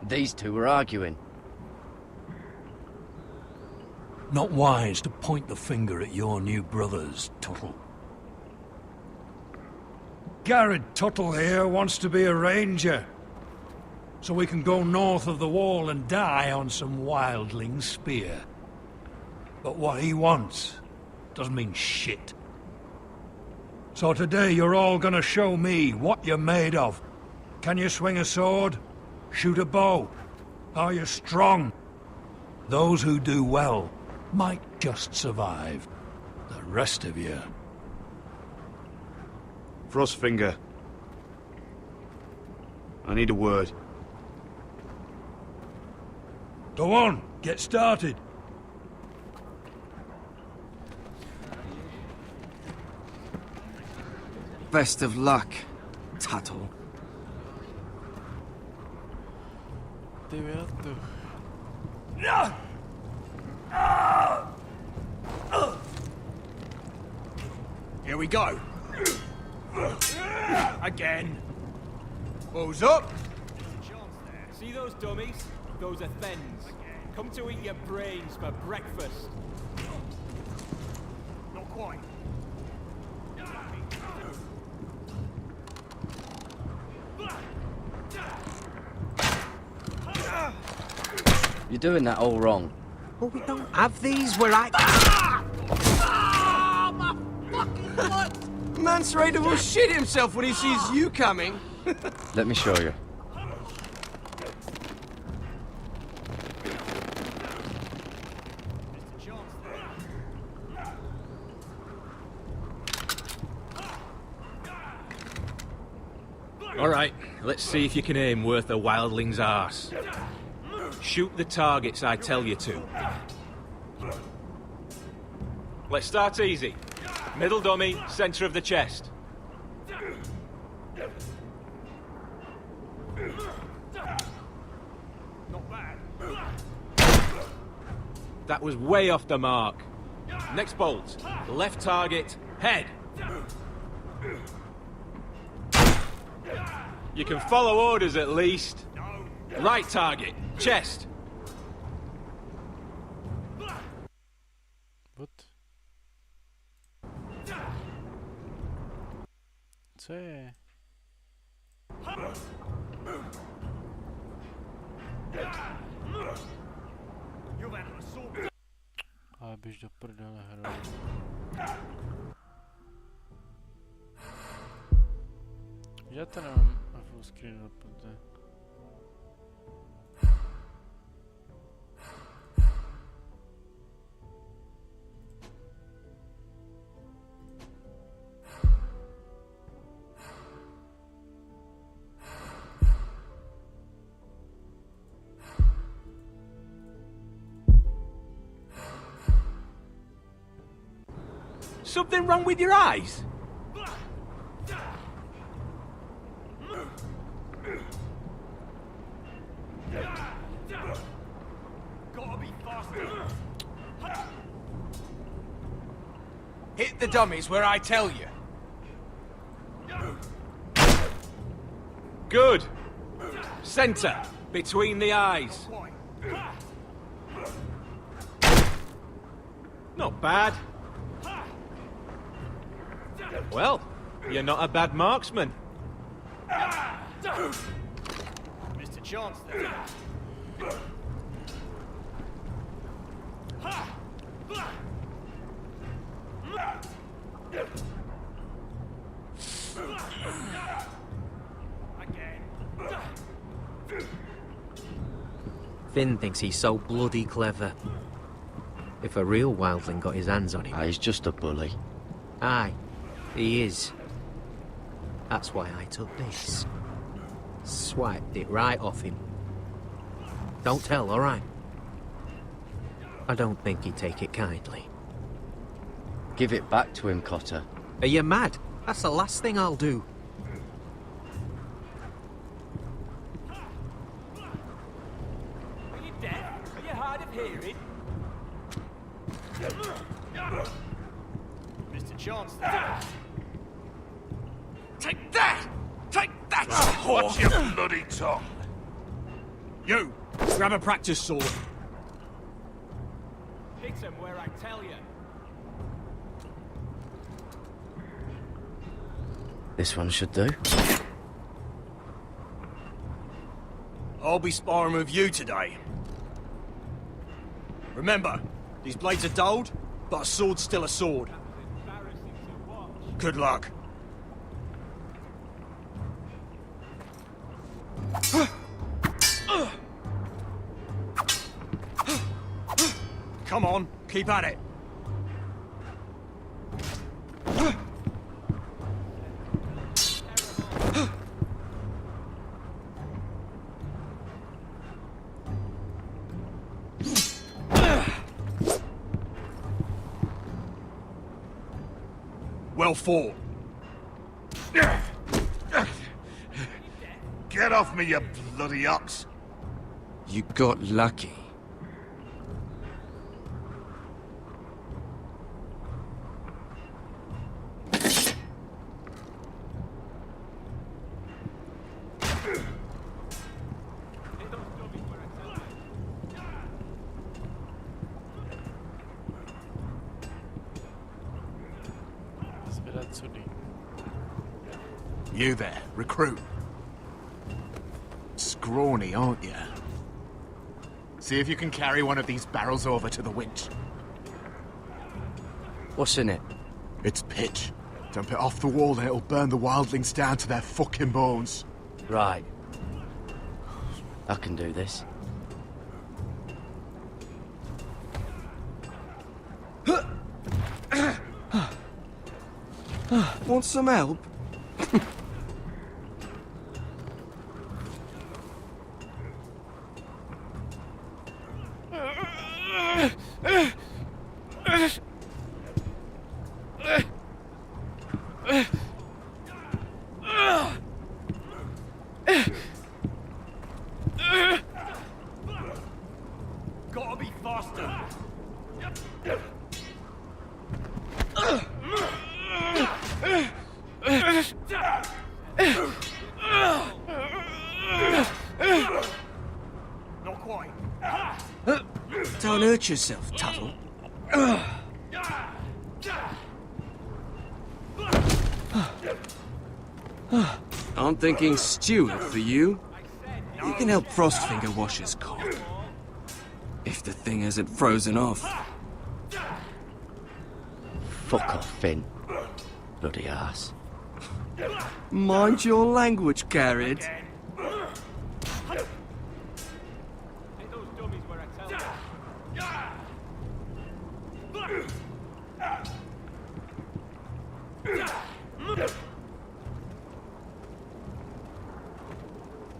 These two were arguing. Not wise to point the finger at your new brothers, Tuttle. Garrett Tuttle here wants to be a ranger. So we can go north of the wall and die on some wildling spear. But what he wants doesn't mean shit. So today you're all gonna show me what you're made of. Can you swing a sword? Shoot a bow? Are you strong? Those who do well might just survive. The rest of you... Frostfinger. I need a word. Go on, get started. Best of luck, Tuttle. Ty vet du. Here we go. Again. Balls up. See those dummies? Those are thens. Come to eat your brains for breakfast. Not quite. You're doing that all wrong. Well, we don't have these where I... Man's ready to shit himself when he sees you coming. Let me show you. All right, let's see if you can aim worth a wildling's arse. Shoot the targets I tell you to. Let's start easy. Middle dummy, center of the chest. Not bad. That was way off the mark. Next bolt. Left target, head. You can follow orders at least. Right target, chest. What? Co je? Ale běž do prdele, hro. Já to nemám na full screen odpnuté. Something wrong with your eyes? Gotta be the dummies where I tell you. Good. Center, between the eyes. Not bad. Well, you're not a bad marksman. Mr. Chance there. Finn thinks he's so bloody clever. If a real wildling got his hands on him... He's just a bully. Aye, he is. That's why I took this. Swiped it right off him. Don't tell, alright? I don't think he'd take it kindly. Give it back to him, Cotter. Are you mad? That's the last thing I'll do. Are you deaf? Are you hard of hearing? Mr. Chance there. Take that! Take that! Watch your bloody tongue! You! Grab a practice sword. Hit him where I tell you. This one should do. I'll be sparring with you today. Remember, these blades are dulled, but a sword's still a sword. Good luck. Come on, keep at it. Well fought. Get off me, you bloody ox! You got lucky. You there, recruit. Scrawny, aren't you? See if you can carry one of these barrels over to the winch. What's in it? It's pitch. Dump it off the wall and it'll burn the wildlings down to their fucking bones. Right. I can do this. Want some help? Gotta be faster. Not quite. Don't hurt yourself, Tuttle. I'm thinking Stewart for you. You can help Frostfinger wash his cock. If the thing hasn't frozen off. Fuck off, Finn. Bloody ass. Mind your language, Garrett.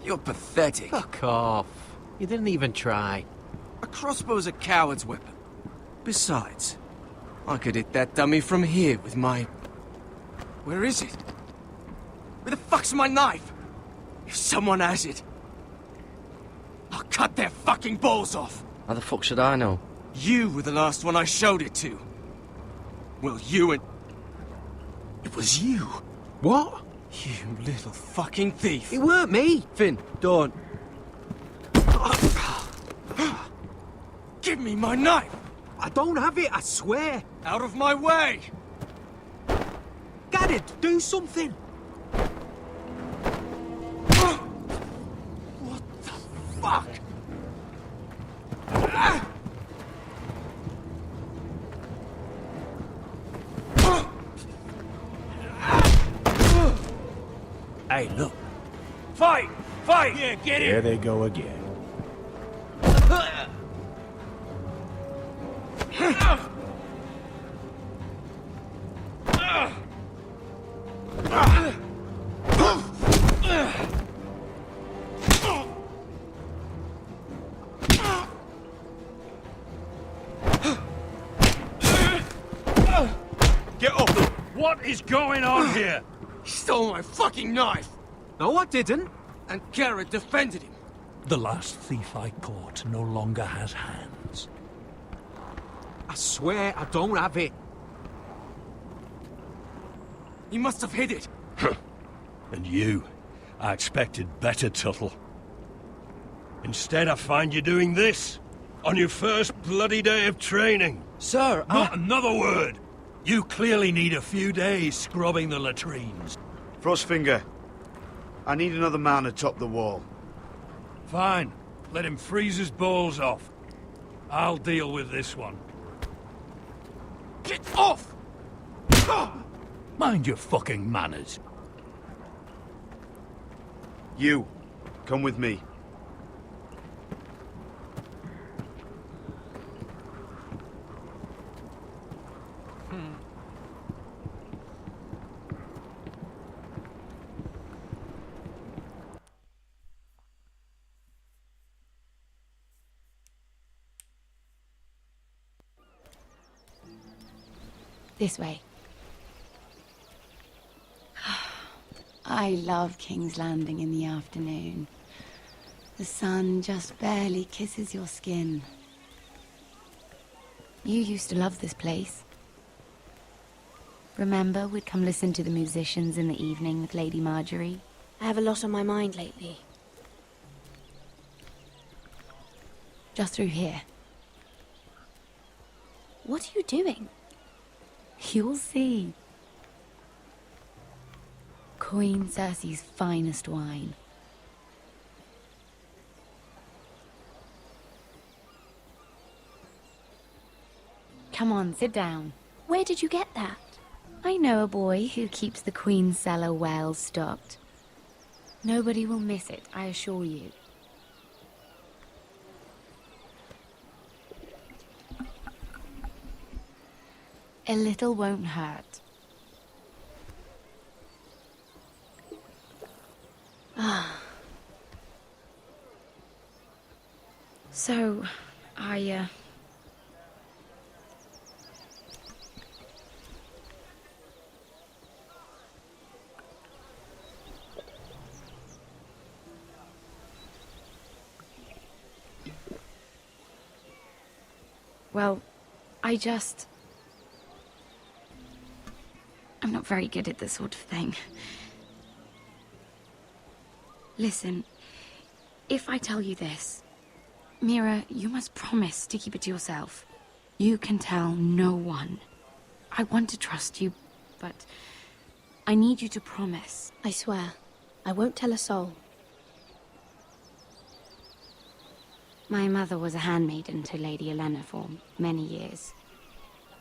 You're pathetic. Fuck off. You didn't even try. A crossbow's a coward's weapon. Besides, I could hit that dummy from here with my... Where is it? Where the fuck's my knife? If someone has it, I'll cut their fucking balls off. How the fuck should I know? You were the last one I showed it to. Well, you and... It was you. What? You little fucking thief. It weren't me. Finn, don't. Give me my knife! I don't have it, I swear. Out of my way! Gaddard, do something. What the fuck? Hey, look. Fight! Fight! Yeah, get There it! they go again. Get up! What is going on here? He stole my fucking knife! No, I didn't. And Garrett defended him. The last thief I caught no longer has hands. I swear I don't have it. He must have hid it. And you, I expected better, Tuttle. Instead, I find you doing this on your first bloody day of training. Sir, Not another word! You clearly need a few days scrubbing the latrines. Frostfinger, I need another man atop the wall. Fine. Let him freeze his balls off. I'll deal with this one. Get off! Mind your fucking manners. You, come with me. This way. I love King's Landing in the afternoon. The sun just barely kisses your skin. You used to love this place. Remember, we'd come listen to the musicians in the evening with Lady Marjorie? I have a lot on my mind lately. Just through here. What are you doing? You'll see. Queen Cersei's finest wine. Come on, sit down. Where did you get that? I know a boy who keeps the Queen's cellar well stocked. Nobody will miss it, I assure you. A little won't hurt. Ah. So, well, I'm not very good at this sort of thing. Listen, if I tell you this, Mira, you must promise to keep it to yourself. You can tell no one. I want to trust you, but I need you to promise. I swear, I won't tell a soul. My mother was a handmaiden to Lady Olenna for many years.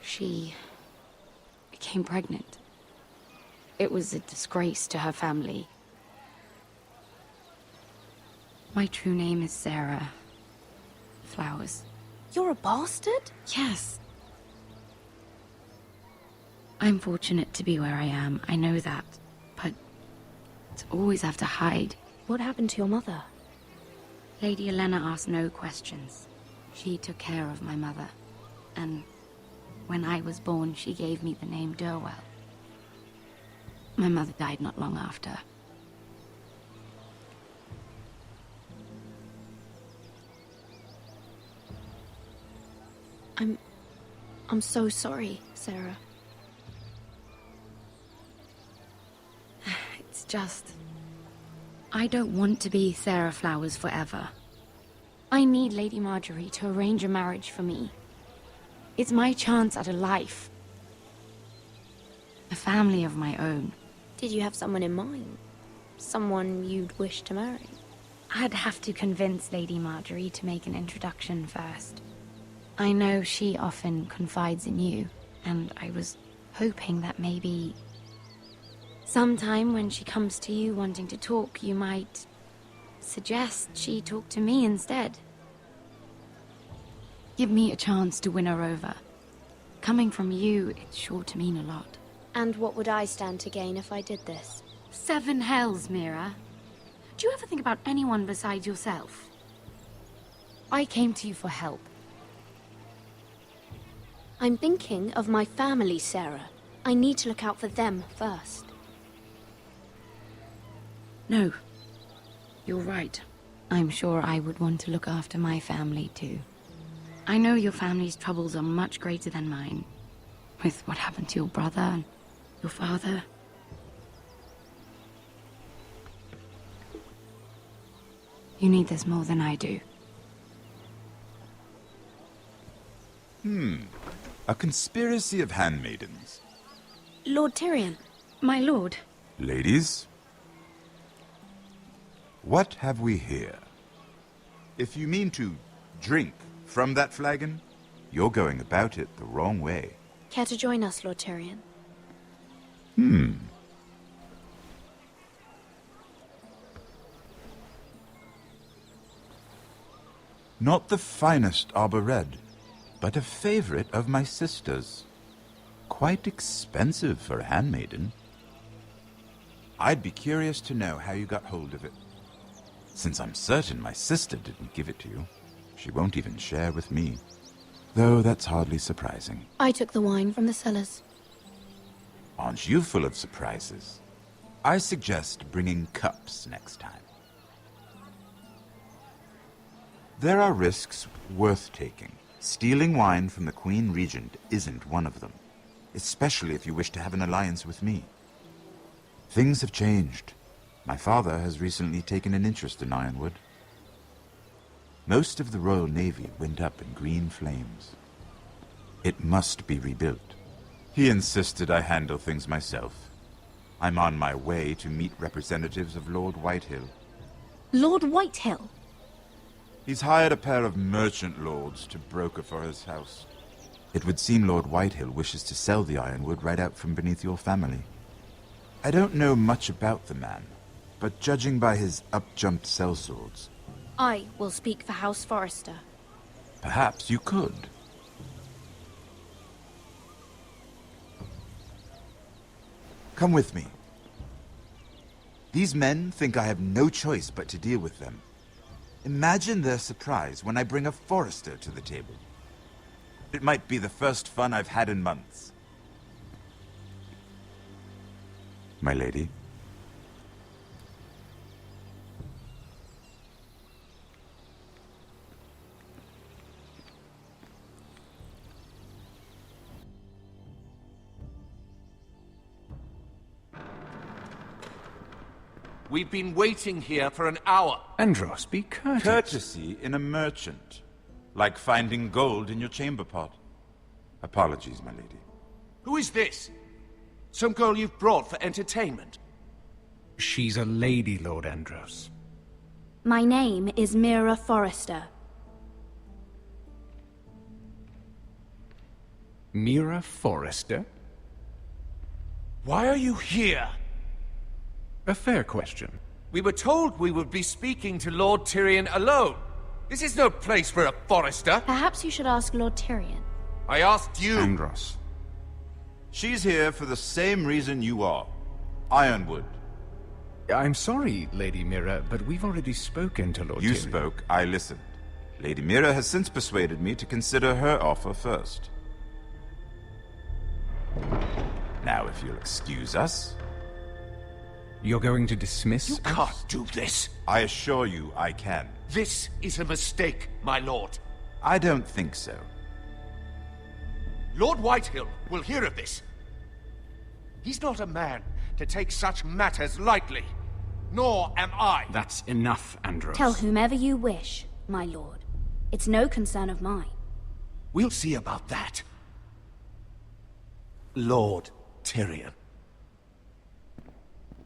She became pregnant. It was a disgrace to her family. My true name is Sarah Flowers. You're a bastard? Yes. I'm fortunate to be where I am, I know that. But to always have to hide. What happened to your mother? Lady Olenna asked no questions. She took care of my mother. And when I was born, she gave me the name Durwell. My mother died not long after. I'm so sorry, Sarah. just... I don't want to be Sarah Flowers forever. I need Lady Marjorie to arrange a marriage for me. It's my chance at a life. A family of my own. Did you have someone in mind? Someone you'd wish to marry? I'd have to convince Lady Marjorie to make an introduction first. I know she often confides in you, and I was hoping that maybe... sometime when she comes to you wanting to talk, you might suggest she talk to me instead. Give me a chance to win her over. Coming from you, it's sure to mean a lot. And what would I stand to gain if I did this? 7 hells, Mira. Do you ever think about anyone besides yourself? I came to you for help. I'm thinking of my family, Sarah. I need to look out for them first. No. You're right. I'm sure I would want to look after my family, too. I know your family's troubles are much greater than mine. With what happened to your brother and your father. You need this more than I do. A conspiracy of handmaidens. Lord Tyrion. My lord. Ladies, what have we here? If you mean to drink from that flagon, you're going about it the wrong way. Care to join us, Lord Tyrion? Not the finest arbor red, but a favorite of my sister's. Quite expensive for a handmaiden. I'd be curious to know how you got hold of it. Since I'm certain my sister didn't give it to you, she won't even share with me. Though that's hardly surprising. I took the wine from the cellars. Aren't you full of surprises? I suggest bringing cups next time. There are risks worth taking. Stealing wine from the Queen Regent isn't one of them, especially if you wish to have an alliance with me. Things have changed. My father has recently taken an interest in Ironwood. Most of the Royal Navy went up in green flames. It must be rebuilt. He insisted I handle things myself. I'm on my way to meet representatives of Lord Whitehill. Lord Whitehill? He's hired a pair of merchant lords to broker for his house. It would seem Lord Whitehill wishes to sell the Ironwood right out from beneath your family. I don't know much about the man, but judging by his up-jumped sellswords... I will speak for House Forrester. Perhaps you could. Come with me. These men think I have no choice but to deal with them. Imagine their surprise when I bring a Forrester to the table. It might be the first fun I've had in months. My lady. We've been waiting here for an hour. Andros, be courteous. Courtesy in a merchant. Like finding gold in your chamber pot. Apologies, my lady. Who is this? Some girl you've brought for entertainment? She's a lady, Lord Andros. My name is Mira Forrester. Mira Forrester? Why are you here? A fair question. We were told we would be speaking to Lord Tyrion alone. This is no place for a Forrester. Perhaps you should ask Lord Tyrion. I asked you. Andros. She's here for the same reason you are. Ironwood. I'm sorry, Lady Mira, but we've already spoken to Lord Tyrion. You spoke, I listened. Lady Mira has since persuaded me to consider her offer first. Now, if you'll excuse us... You're going to dismiss You us? can't do this. I assure you I can. This is a mistake, my lord. I don't think so. Lord Whitehill will hear of this. He's not a man to take such matters lightly. Nor am I. That's enough, Andros. Tell whomever you wish, my lord. It's no concern of mine. We'll see about that. Lord Tyrion.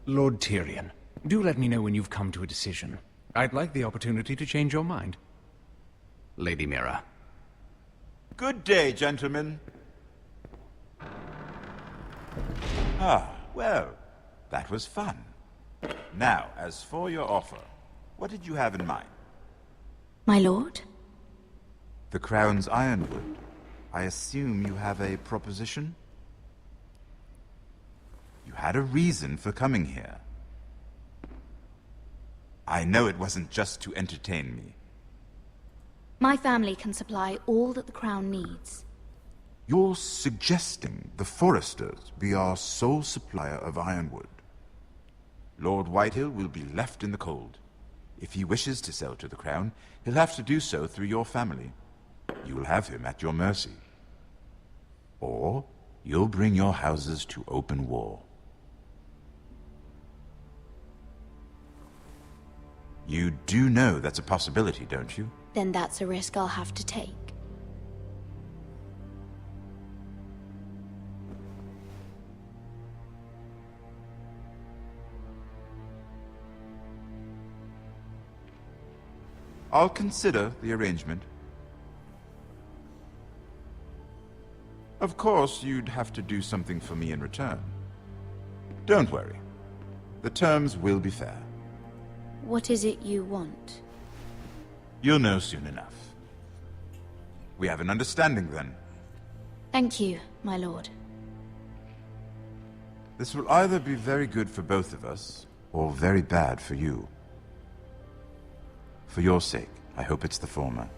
Lord Tyrion, do let me know when you've come to a decision. I'd like the opportunity to change your mind. Lady Mira. Good day, gentlemen. Ah, well, that was fun. Now, as for your offer, what did you have in mind? My lord? The Crown's Ironwood. I assume you have a proposition? You had a reason for coming here. I know it wasn't just to entertain me. My family can supply all that the Crown needs. You're suggesting the Foresters be our sole supplier of ironwood. Lord Whitehill will be left in the cold. If he wishes to sell to the Crown, he'll have to do so through your family. You will have him at your mercy. Or you'll bring your houses to open war. You do know that's a possibility, don't you? Then that's a risk I'll have to take. I'll consider the arrangement. Of course, you'd have to do something for me in return. Don't worry. The terms will be fair. What is it you want? You'll know soon enough. We have an understanding then. Thank you, my lord. This will either be very good for both of us, or very bad for you. For your sake, I hope it's the former.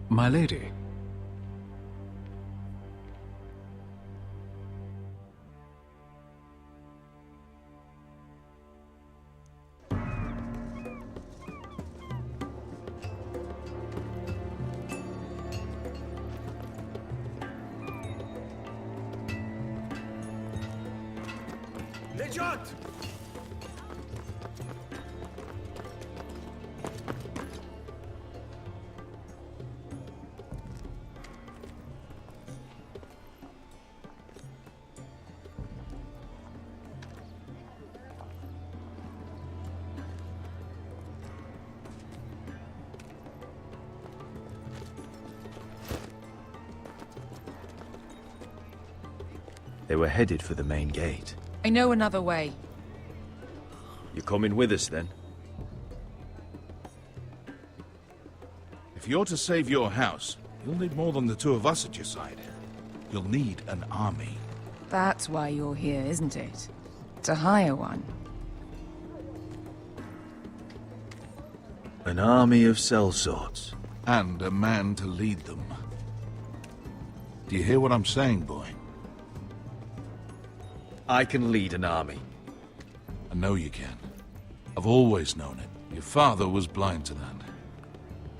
My lady. Nejat! They were headed for the main gate. I know another way. You're coming with us, then? If you're to save your house, you'll need more than the two of us at your side. You'll need an army. That's why you're here, isn't it? To hire one. An army of sellswords. And a man to lead them. Do you hear what I'm saying, boy? I can lead an army. I know you can. I've always known it. Your father was blind to that.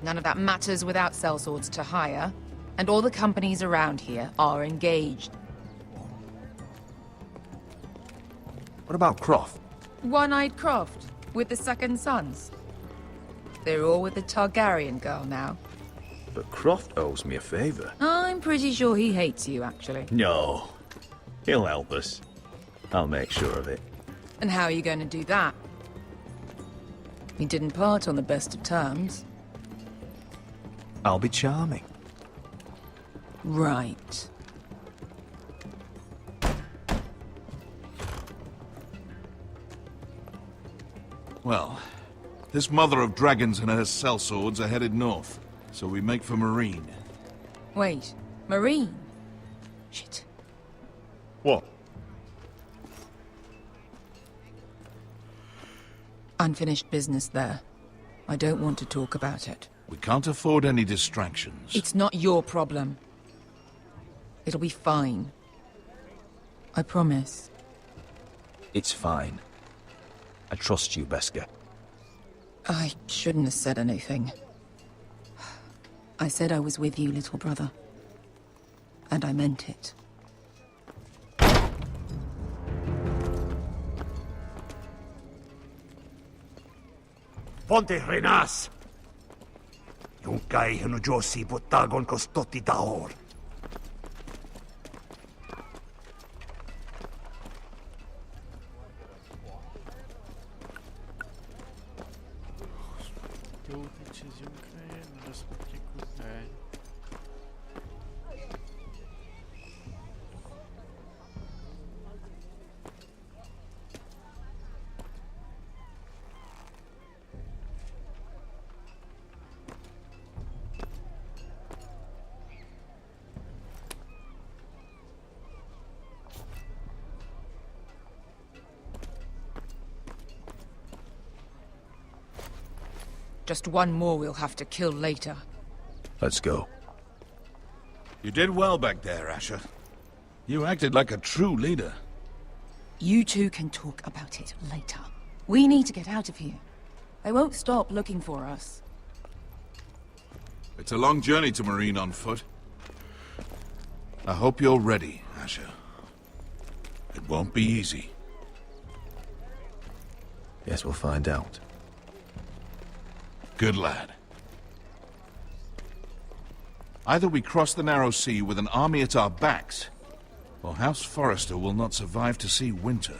None of that matters without sellswords to hire, and all the companies around here are engaged. What about Croft? One-eyed Croft, with the second sons. They're all with the Targaryen girl now. But Croft owes me a favor. I'm pretty sure he hates you, actually. No. He'll help us. I'll make sure of it. And how are you going to do that? We didn't part on the best of terms. I'll be charming. Right. Well, this mother of dragons and her sellswords are headed north, so we make for Marine. Wait, Marine? Shit. What? Unfinished business there. I don't want to talk about it. We can't afford any distractions. It's not your problem. It'll be fine. I promise. It's fine. I trust you, Beskar. I shouldn't have said anything. I said I was with you, little brother. And I meant it. Ponte renas! Yung kay hanujosi botagon kostoti daor. Just one more we'll have to kill later. Let's go. You did well back there, Asher. You acted like a true leader. You two can talk about it later. We need to get out of here. They won't stop looking for us. It's a long journey to Marine on foot. I hope you're ready, Asher. It won't be easy. Yes, we'll find out. Good lad. Either we cross the narrow sea with an army at our backs, or House Forrester will not survive to see winter.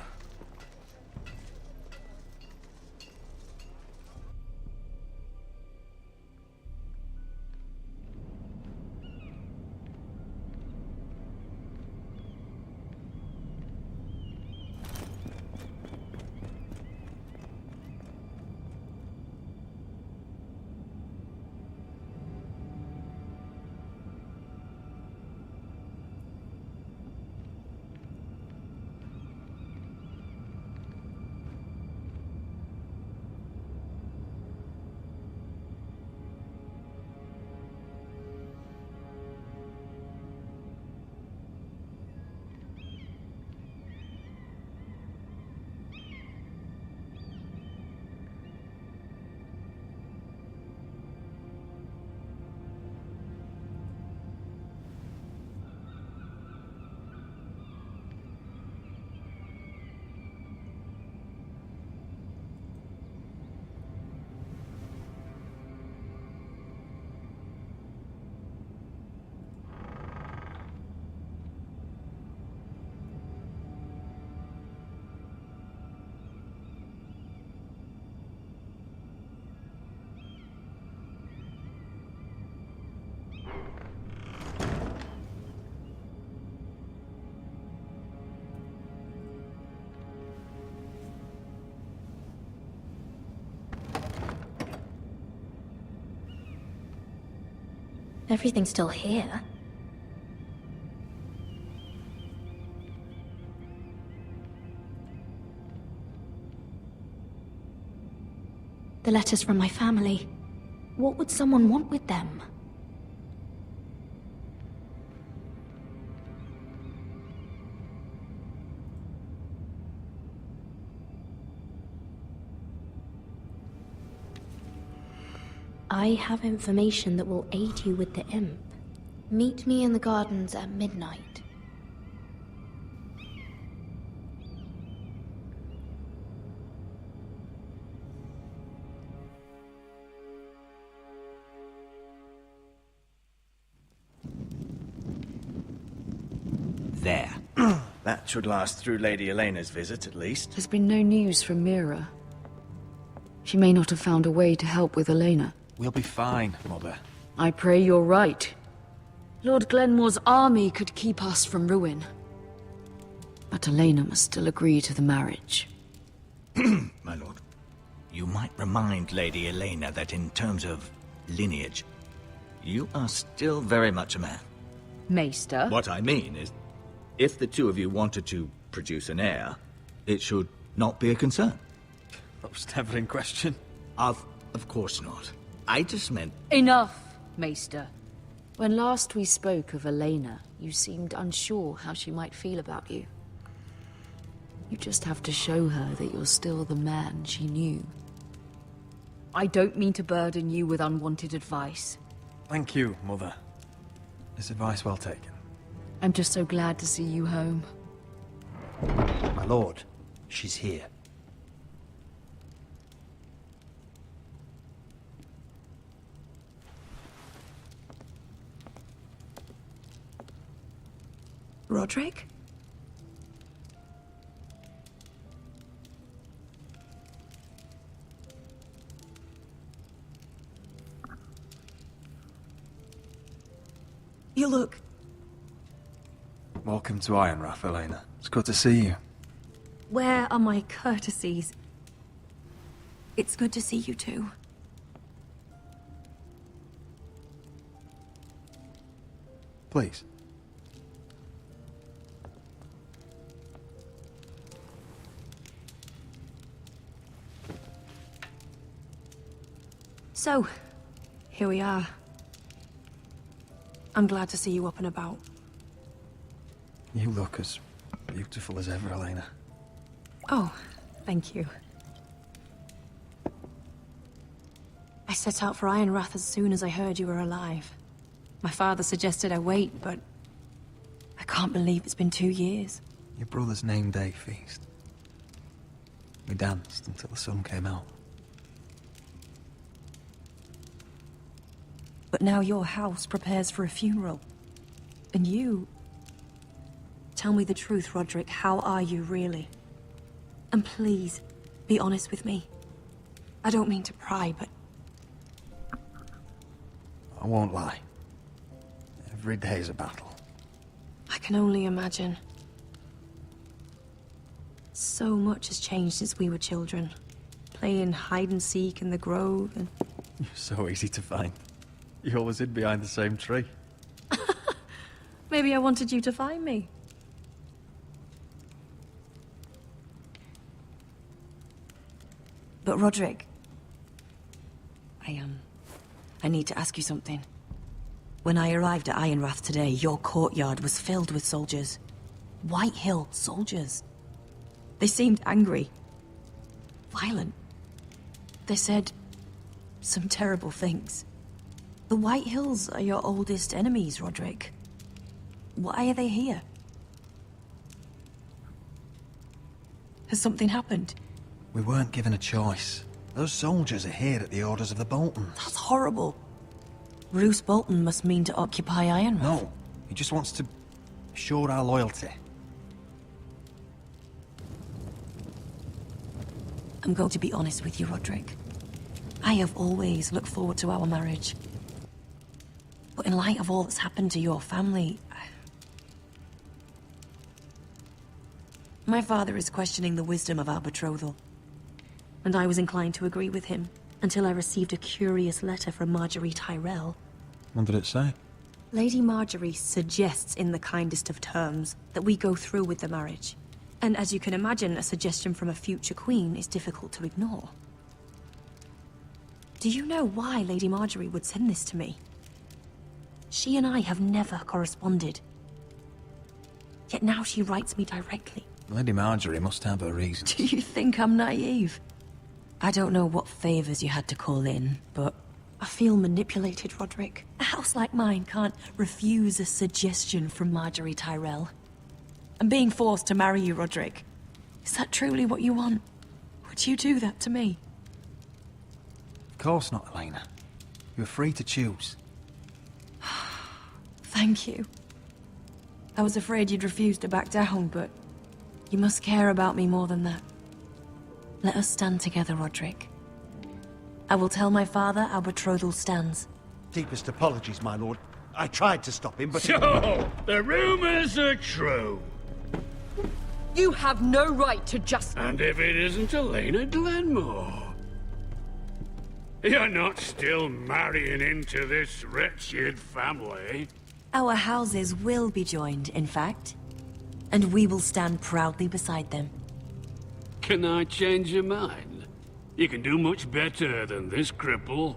Everything's still here. The letters from my family. What would someone want with them? I have information that will aid you with the imp. Meet me in the gardens at midnight. There. That should last through Lady Elena's visit, at least. There's been no news from Mira. She may not have found a way to help with Elena. We'll be fine, Mother. I pray you're right. Lord Glenmore's army could keep us from ruin. But Elena must still agree to the marriage. My lord, you might remind Lady Elena that in terms of lineage, you are still very much a man. Maester? What I mean is, if the two of you wanted to produce an heir, it should not be a concern. That was never in question. Of course not. I just meant... Enough, Maester. When last we spoke of Elena, you seemed unsure how she might feel about you. You just have to show her that you're still the man she knew. I don't mean to burden you with unwanted advice. Thank you, Mother. It's advice well taken. I'm just so glad to see you home. My lord, she's here. Roderick? You look... Welcome to Ironrath, Elena. It's good to see you. Where are my courtesies? It's good to see you too. Please. So, here we are. I'm glad to see you up and about. You look as beautiful as ever, Elena. Oh, thank you. I set out for Ironrath as soon as I heard you were alive. My father suggested I wait, but I can't believe it's been 2 years. Your brother's name day feast. We danced until the sun came out. But now your house prepares for a funeral. And you... Tell me the truth, Roderick. How are you, really? And please, be honest with me. I don't mean to pry, but... I won't lie. Every day's a battle. I can only imagine. So much has changed since we were children. Playing hide-and-seek in the grove and... You're so easy to find. You always hid behind the same tree. Maybe I wanted you to find me. But Roderick... I need to ask you something. When I arrived at Ironrath today, your courtyard was filled with soldiers. White Hill soldiers. They seemed angry. Violent. They said... some terrible things. The White Hills are your oldest enemies, Roderick. Why are they here? Has something happened? We weren't given a choice. Those soldiers are here at the orders of the Boltons. That's horrible. Roose Bolton must mean to occupy Ironrath. No, he just wants to assure our loyalty. I'm going to be honest with you, Roderick. I have always looked forward to our marriage. But in light of all that's happened to your family... My father is questioning the wisdom of our betrothal. And I was inclined to agree with him, until I received a curious letter from Marjorie Tyrell. What did it say? Lady Marjorie suggests in the kindest of terms that we go through with the marriage. And as you can imagine, a suggestion from a future queen is difficult to ignore. Do you know why Lady Marjorie would send this to me? She and I have never corresponded. Yet now she writes me directly. Lady Marjorie must have her reasons. Do you think I'm naive? I don't know what favors you had to call in, but I feel manipulated, Roderick. A house like mine can't refuse a suggestion from Marjorie Tyrell. I'm being forced to marry you, Roderick. Is that truly what you want? Would you do that to me? Of course not, Elena. You're free to choose. Thank you. I was afraid you'd refuse to back down, but you must care about me more than that. Let us stand together, Roderick. I will tell my father our betrothal stands. Deepest apologies, my lord. I tried to stop him, but... So, the rumors are true. You have no right to just... And if it isn't Elena Glenmore? You're not still marrying into this wretched family? Our houses will be joined, in fact. And we will stand proudly beside them. Can I change your mind? You can do much better than this cripple.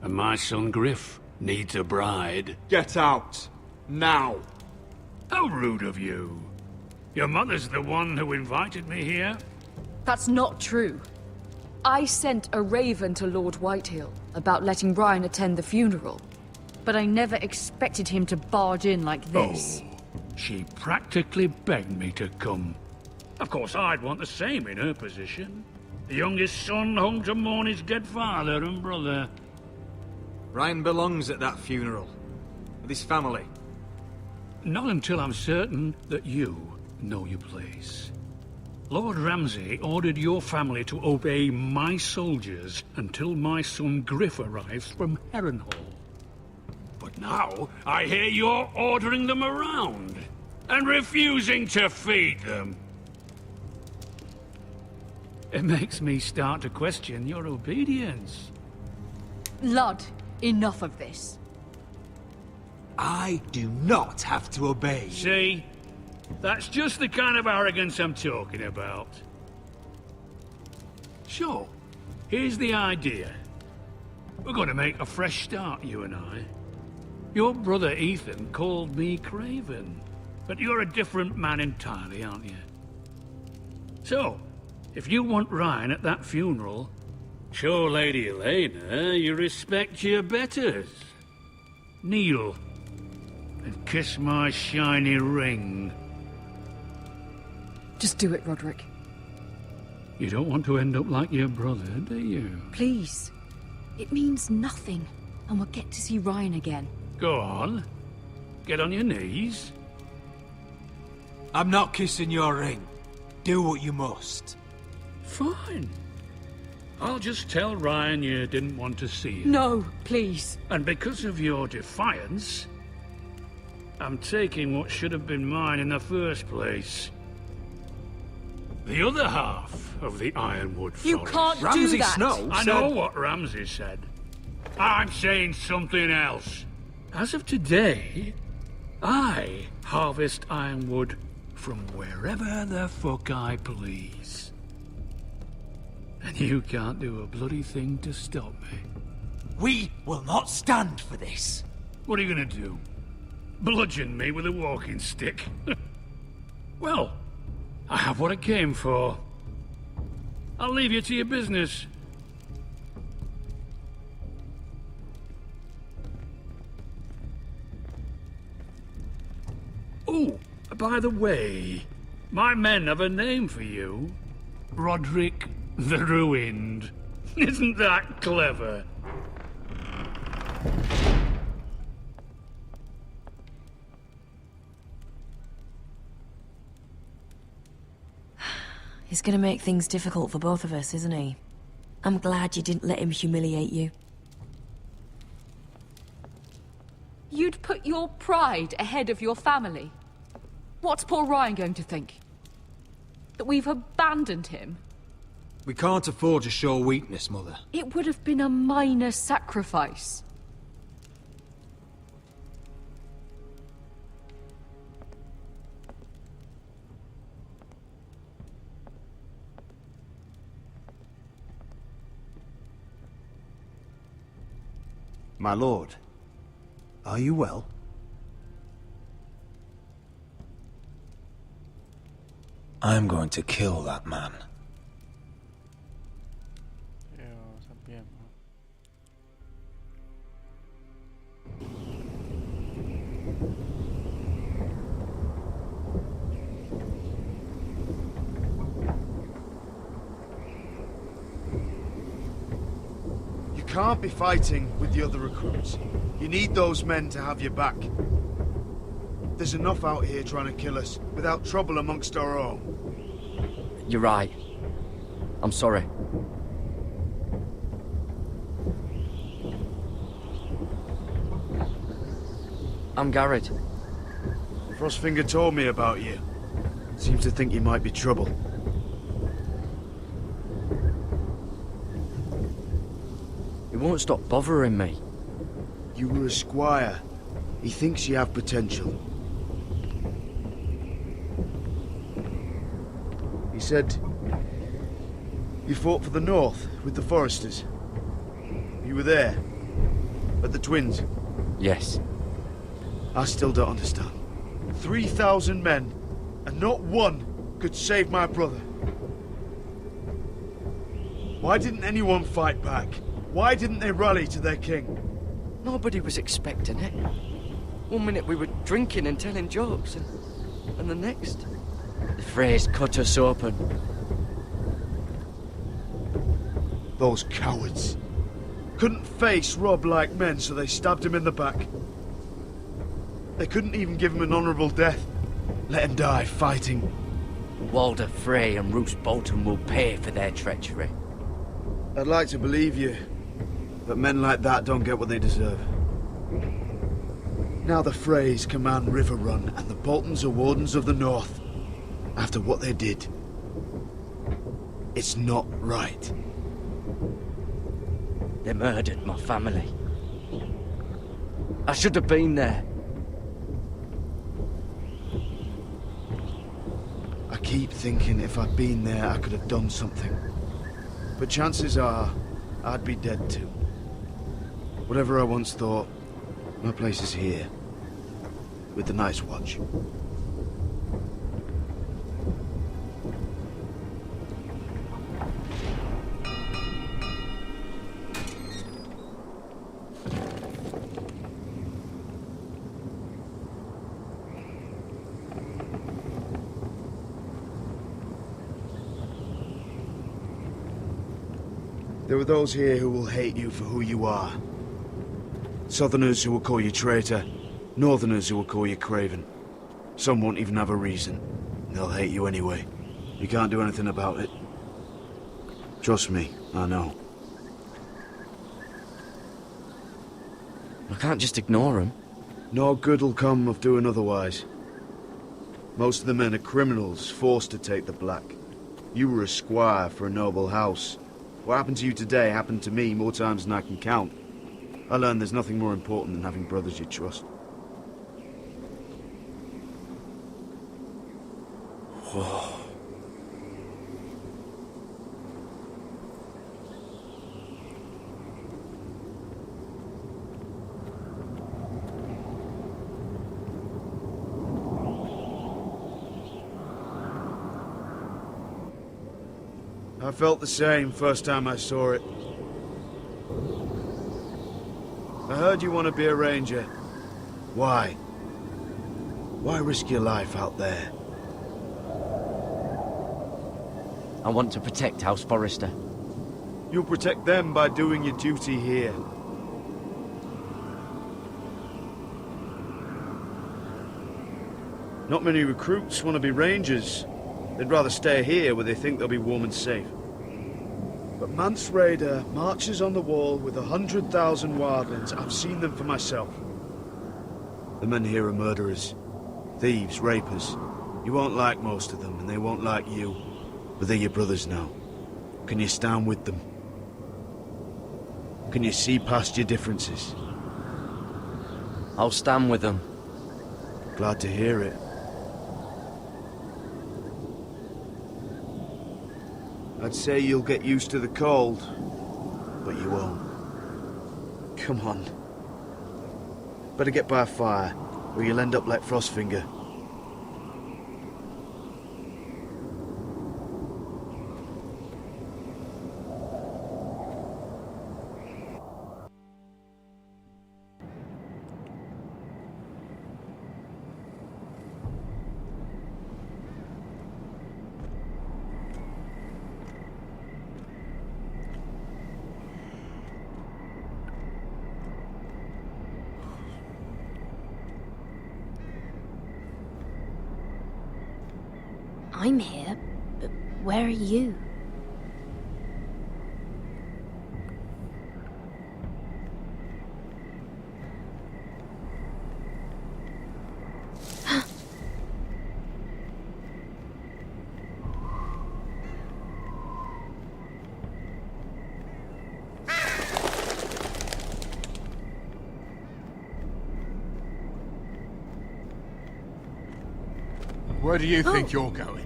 And my son Griff needs a bride. Get out. Now. How rude of you. Your mother's the one who invited me here? That's not true. I sent a raven to Lord Whitehill about letting Brian attend the funeral. But I never expected him to barge in like this. Oh, she practically begged me to come. Of course, I'd want the same in her position. The youngest son home to mourn his dead father and brother. Ryan belongs at that funeral. With his family. Not until I'm certain that you know your place. Lord Ramsay ordered your family to obey my soldiers until my son Griff arrives from Harrenhal. But now, I hear you're ordering them around, and refusing to feed them. It makes me start to question your obedience. Lud, enough of this. I do not have to obey. See? That's just the kind of arrogance I'm talking about. So, here's the idea. We're going to make a fresh start, you and I. Your brother Ethan called me Craven, but you're a different man entirely, aren't you? So, if you want Ryan at that funeral, show Lady Elena you respect your betters. Kneel and kiss my shiny ring. Just do it, Roderick. You don't want to end up like your brother, do you? Please. It means nothing, and we'll get to see Ryan again. Go on. Get on your knees. I'm not kissing your ring. Do what you must. Fine. I'll just tell Ryan you didn't want to see him. No, please. And because of your defiance, I'm taking what should have been mine in the first place. The other half of the Ironwood Forest. You can't do that! I know what Ramsay said. I'm saying something else. As of today, I harvest ironwood from wherever the fuck I please. And you can't do a bloody thing to stop me. We will not stand for this. What are you gonna do? Bludgeon me with a walking stick? Well, I have what I came for. I'll leave you to your business. Oh, by the way, my men have a name for you. Roderick the Ruined. Isn't that clever? He's gonna make things difficult for both of us, isn't he? I'm glad you didn't let him humiliate you. You'd put your pride ahead of your family. What's poor Ryan going to think? That we've abandoned him? We can't afford to show weakness, Mother. It would have been a minor sacrifice. My lord, are you well? I'm going to kill that man. You can't be fighting with the other recruits. You need those men to have your back. There's enough out here trying to kill us, without trouble amongst our own. You're right. I'm sorry. I'm Garrett. Frostfinger told me about you. Seems to think you might be trouble. He won't stop bothering me. You were a squire. He thinks you have potential. He said you fought for the North with the Foresters. You were there, at the Twins. Yes. I still don't understand. 3,000 men, and not one could save my brother. Why didn't anyone fight back? Why didn't they rally to their king? Nobody was expecting it. One minute we were drinking and telling jokes, and the next, the phrase cut us open. Those cowards. Couldn't face Rob like men, so they stabbed him in the back. They couldn't even give him an honorable death. Let him die fighting. Walder Frey and Roose Bolton will pay for their treachery. I'd like to believe you, but men like that don't get what they deserve. Now the Freys command Riverrun, and the Boltons are Wardens of the North. After what they did, it's not right. They murdered my family. I should have been there. I keep thinking if I'd been there, I could have done something. But chances are, I'd be dead too. Whatever I once thought, my place is here. With the Night's Watch. There are those here who will hate you for who you are. Southerners who will call you traitor, Northerners who will call you craven. Some won't even have a reason. They'll hate you anyway. You can't do anything about it. Trust me, I know. I can't just ignore them. No good'll come of doing otherwise. Most of the men are criminals, forced to take the black. You were a squire for a noble house. What happened to you today happened to me more times than I can count. I learned there's nothing more important than having brothers you trust. Whoa. I felt the same first time I saw it. I heard you want to be a ranger. Why? Why risk your life out there? I want to protect House Forrester. You'll protect them by doing your duty here. Not many recruits want to be rangers. They'd rather stay here where they think they'll be warm and safe. But Mance Rayder marches on the wall with 100,000 wildlings. I've seen them for myself. The men here are murderers. Thieves, rapers. You won't like most of them, and they won't like you. But they're your brothers now. Can you stand with them? Can you see past your differences? I'll stand with them. Glad to hear it. I'd say you'll get used to the cold, but you won't. Come on. Better get by a fire, or you'll end up like Frostfinger. I'm here, but where are you? Where do you think you're going?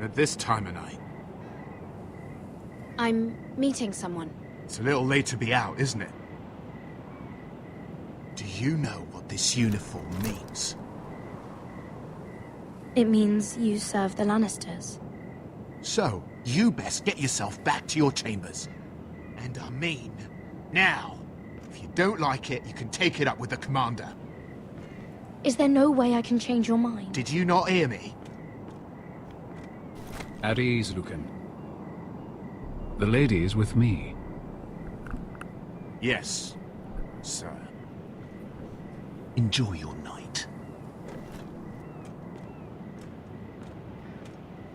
At this time of night? I'm meeting someone. It's a little late to be out, isn't it? Do you know what this uniform means? It means you serve the Lannisters. So, you best get yourself back to your chambers. And I mean, now. If you don't like it, you can take it up with the commander. Is there no way I can change your mind? Did you not hear me? At ease, Lucan. The lady is with me. Yes, sir. Enjoy your night.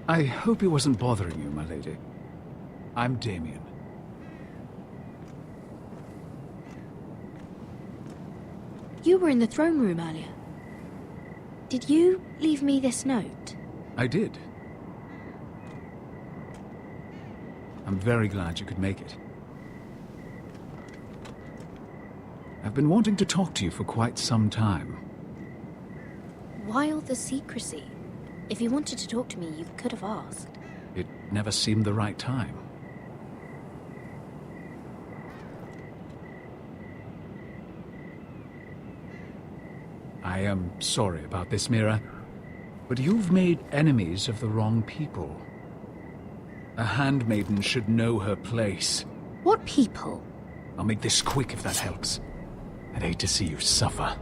I hope he wasn't bothering you, my lady. I'm Damien. You were in the throne room earlier. Did you leave me this note? I did. I'm very glad you could make it. I've been wanting to talk to you for quite some time. Why all the secrecy? If you wanted to talk to me, you could have asked. It never seemed the right time. I am sorry about this, Mira, but you've made enemies of the wrong people. A handmaiden should know her place. What people? I'll make this quick if that helps. I'd hate to see you suffer.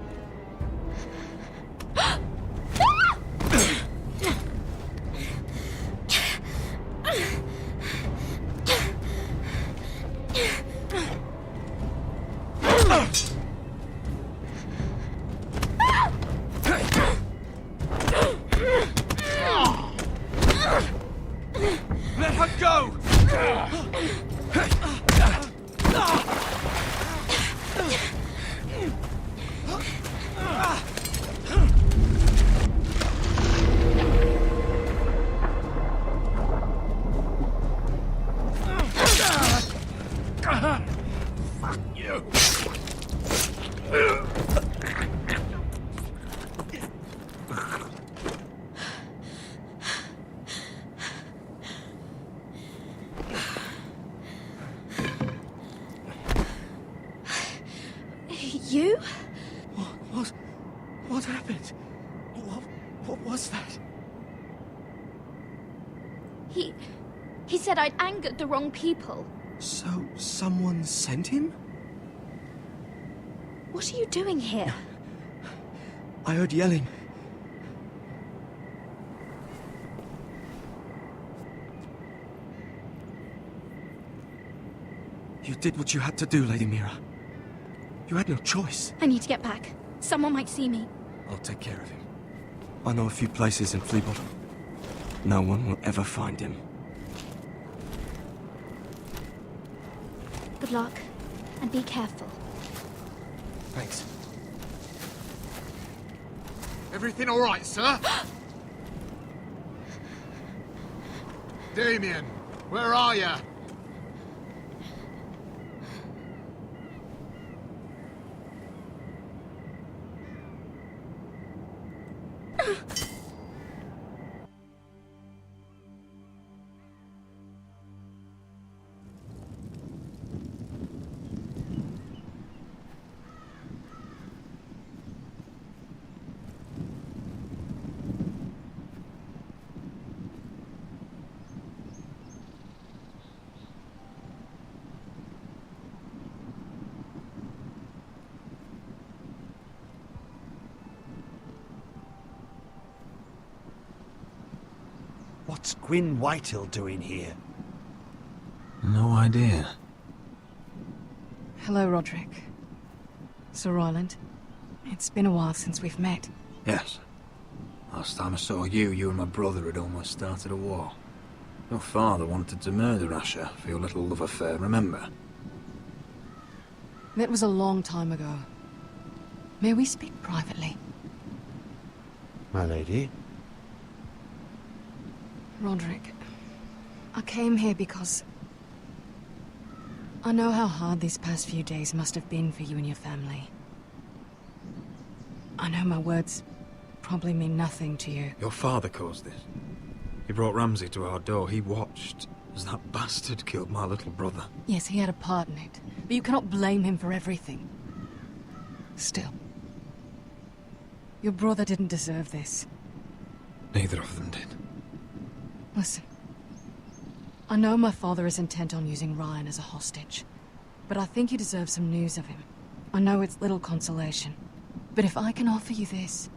Let her go! Fuck you! You? What happened? What was that? He said I'd angered the wrong people. So, someone sent him? What are you doing here? I heard yelling. You did what you had to do, Lady Mira. You had no choice. I need to get back. Someone might see me. I'll take care of him. I know a few places in Fleabottom. No one will ever find him. Good luck, and be careful. Thanks. Everything all right, sir? Damien, where are you? What's Gwyn Whitehill doing here? No idea. Hello, Roderick. Sir Royland. It's been a while since we've met. Yes. Last time I saw you and my brother had almost started a war. Your father wanted to murder Asher for your little love affair, remember? That was a long time ago. May we speak privately? My lady? Roderick, I came here because I know how hard these past few days must have been for you and your family. I know my words probably mean nothing to you. Your father caused this. He brought Ramsay to our door. He watched as that bastard killed my little brother. Yes, he had a part in it, but you cannot blame him for everything. Still, your brother didn't deserve this. Neither of them did. Listen, I know my father is intent on using Ryan as a hostage, but I think you deserve some news of him. I know it's little consolation, but if I can offer you this...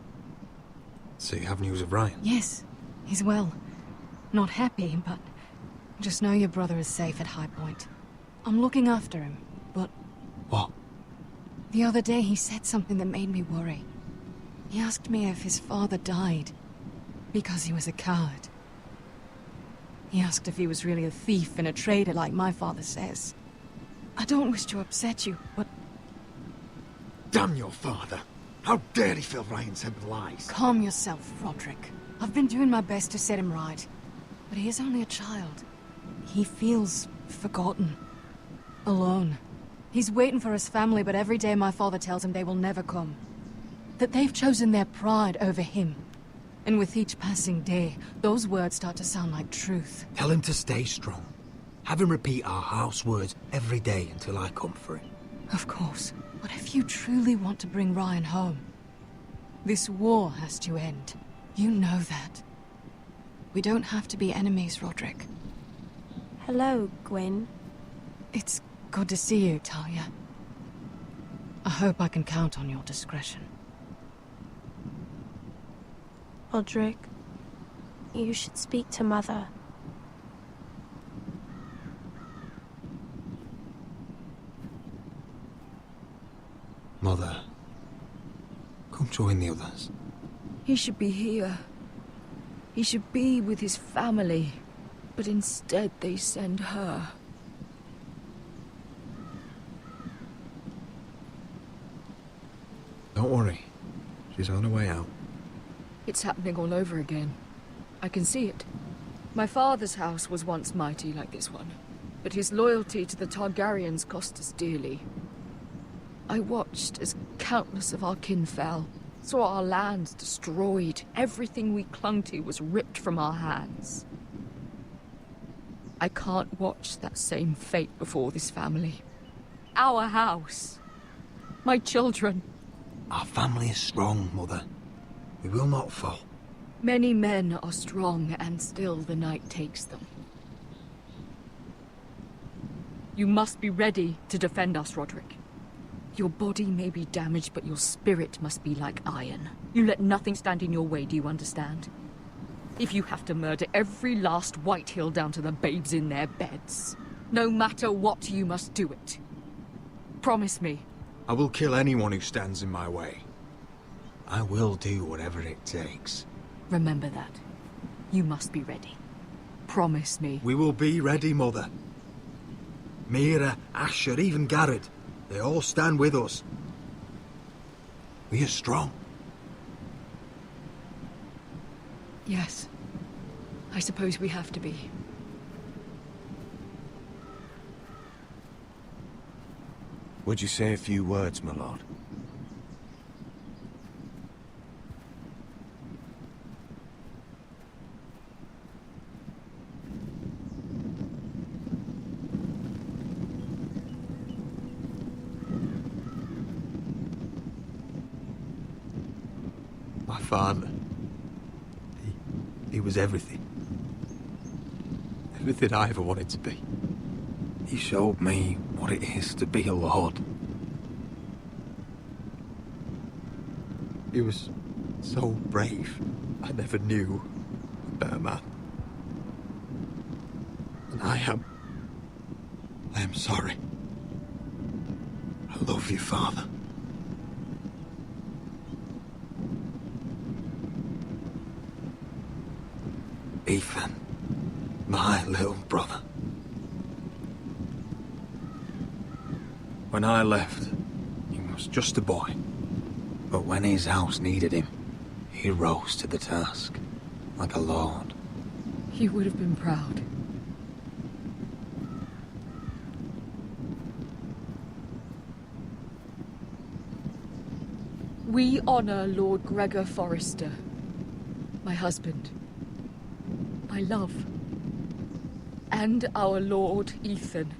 So you have news of Ryan? Yes, he's well. Not happy, but just know your brother is safe at High Point. I'm looking after him, but... What? The other day he said something that made me worry. He asked me if his father died because he was a coward. He asked if he was really a thief and a traitor like my father says. I don't wish to upset you, but... Damn your father! How dare he fill Ryan's head with lies? Calm yourself, Roderick. I've been doing my best to set him right. But he is only a child. He feels forgotten. Alone. He's waiting for his family, but every day my father tells him they will never come. That they've chosen their pride over him. And with each passing day, those words start to sound like truth. Tell him to stay strong. Have him repeat our house words every day until I come for him. Of course. But if you truly want to bring Ryan home, this war has to end. You know that. We don't have to be enemies, Roderick. Hello, Gwyn. It's good to see you, Talia. I hope I can count on your discretion. Roderick, you should speak to Mother. Mother, come join the others. He should be here. He should be with his family. But instead they send her. Don't worry. She's on her way out. It's happening all over again. I can see it. My father's house was once mighty like this one, but his loyalty to the Targaryens cost us dearly. I watched as countless of our kin fell, saw our lands destroyed, everything we clung to was ripped from our hands. I can't watch that same fate before this family. Our house. My children. Our family is strong, Mother. We will not fall. Many men are strong, and still the night takes them. You must be ready to defend us, Roderick. Your body may be damaged, but your spirit must be like iron. You let nothing stand in your way, do you understand? If you have to murder every last Whitehill down to the babes in their beds, no matter what, you must do it. Promise me. I will kill anyone who stands in my way. I will do whatever it takes. Remember that. You must be ready. Promise me. We will be ready, Mother. Mira, Asher, even Garrett. They all stand with us. We are strong. Yes. I suppose we have to be. Would you say a few words, my lord? My father. He was everything. Everything I ever wanted to be. He showed me what it is to be a lord. He was so brave. I never knew a better man. And I am sorry. I love you, Father. Ethan, my little brother. When I left, he was just a boy. But when his house needed him, he rose to the task, like a lord. He would have been proud. We honor Lord Gregor Forrester, my husband, my love, and our Lord Ethan,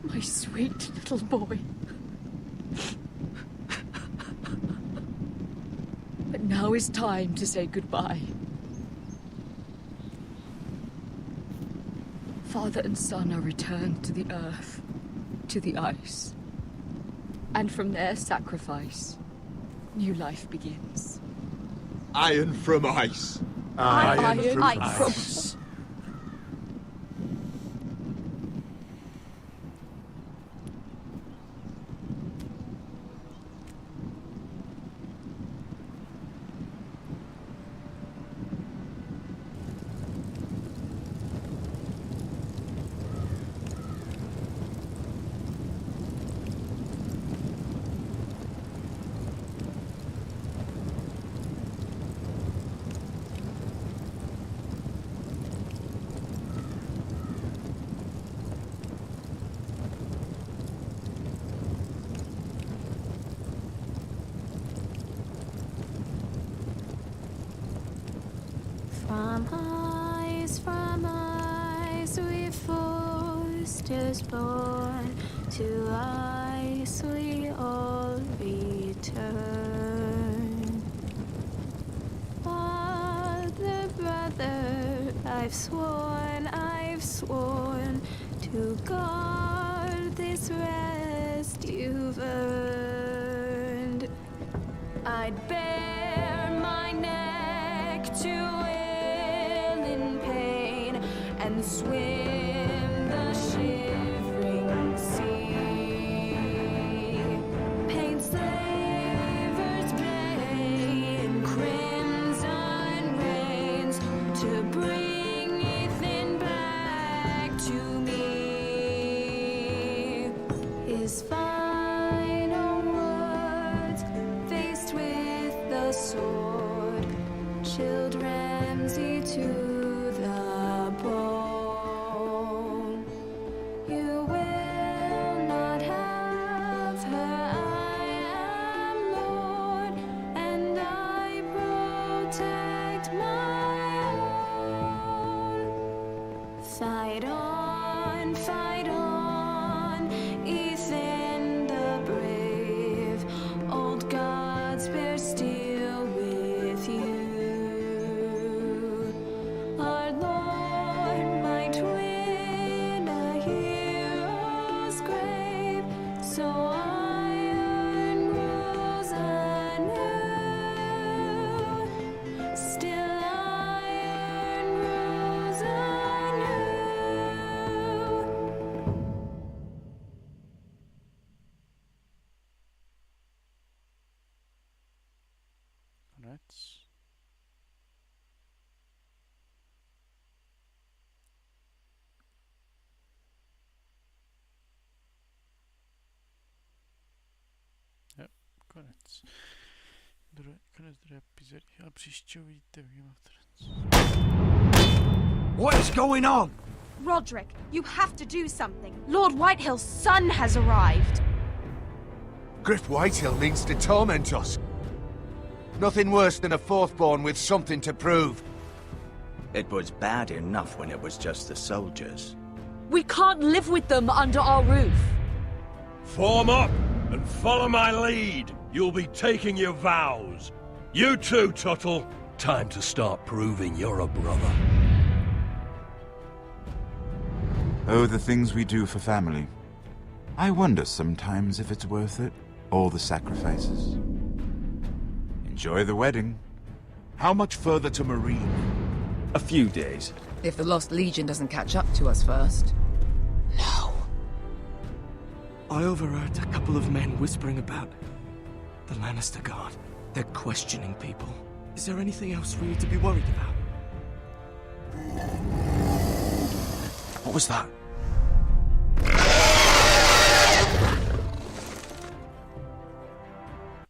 my sweet little boy. But now is time to say goodbye. Father and son are returned to the earth, to the ice. And from their sacrifice, new life begins. Iron from ice. Iron from ice. From ice we foresters born, to ice we all return. Father, brother, I've sworn to guard this rest you've earned. I'd bare my neck to wail in pain and swim the shivering sea. Paint slavers bay in crimson rains to bring Ethan back to me. His final words faced with the sword chilled Ramsay to the bone. You will not have her, I am Lord, and I protect my own. Fight on, Ethan the brave, old gods bear steel with you. Our Lord might win a hero's grave, so iron rules anew. Still iron rules anew. Right. Ja, koniec. Koniec druhé epizody. Ale příště uvidíte, What is going on? Roderick, you have to do something. Lord Whitehill's son has arrived. Griff Whitehill means to torment us. Nothing worse than a fourthborn with something to prove. It was bad enough when it was just the soldiers. We can't live with them under our roof. Form up and follow my lead. You'll be taking your vows. You too, Tuttle. Time to start proving you're a brother. Oh, the things we do for family. I wonder sometimes if it's worth it. All the sacrifices. Enjoy the wedding. How much further to Marine? A few days. If the Lost Legion doesn't catch up to us first. I overheard a couple of men whispering about the Lannister Guard. They're questioning people. Is there anything else we need to be worried about? What was that?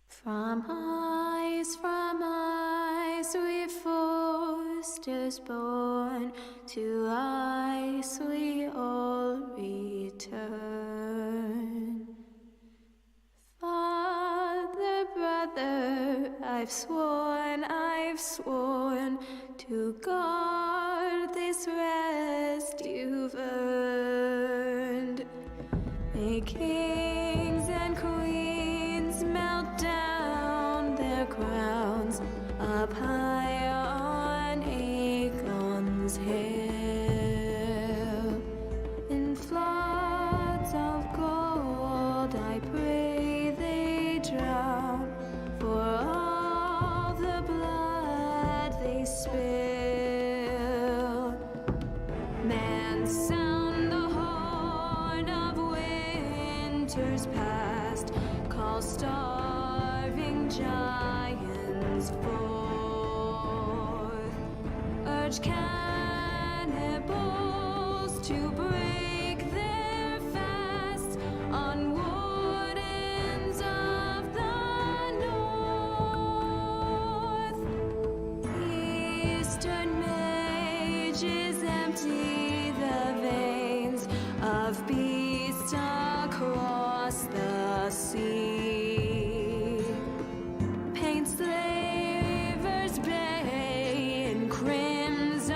From ice we foresters born, to ice we all return. Father, brother, I've sworn to guard this rest you've earned. May kings and queens melt down their crowns up high on Aegon's hill. In floods of gold I pray they drown, for all the blood they spill. Man, sound the horn of winter's past, call starving giants forth, urge cannibals to break their fast on wardens of the north. Eastern mages empty the veins of beasts across the sea. Paint slavers bay in crimson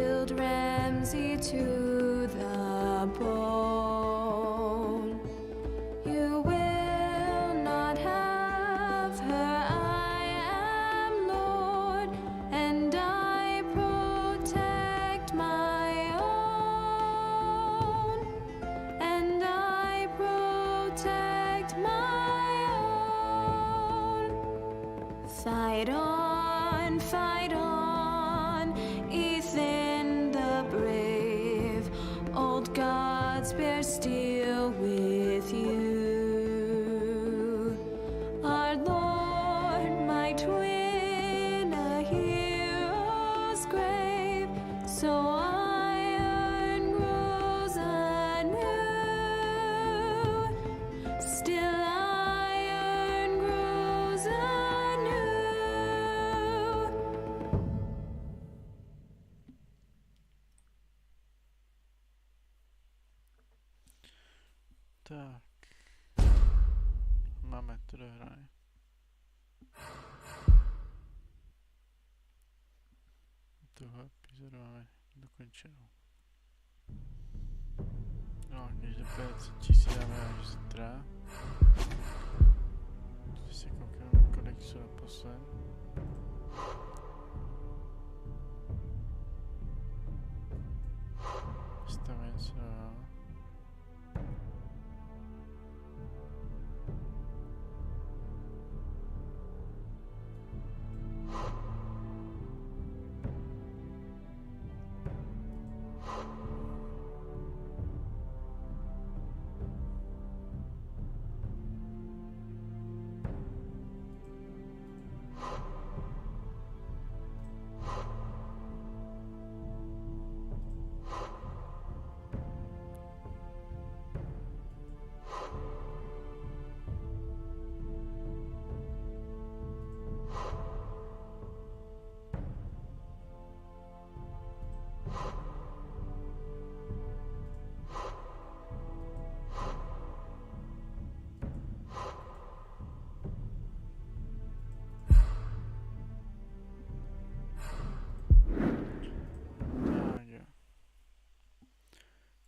filled Ramsay to the bone. You will not have her, I am Lord, and I protect my own, and I protect my own. Fight on, Ethan the brave. Old gods bear steel with you. Our Lord, my twin, a hero's grave. So iron grows anew. Still iron grows anew. Tak. Máme to dohrané. Tuhle epizodu máme dokončenou. No, každopádně si dáme až zítra. Když se koukám, kolik jsou naposled. Stavím se.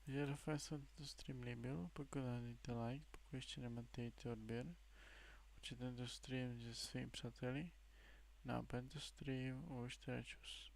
Takže doufám, že se vám tento stream líbil, pokud dejte like, pokud ještě nemáte dejte odběr, určitě tento stream se svými přáteli, na tento stream už teda čus.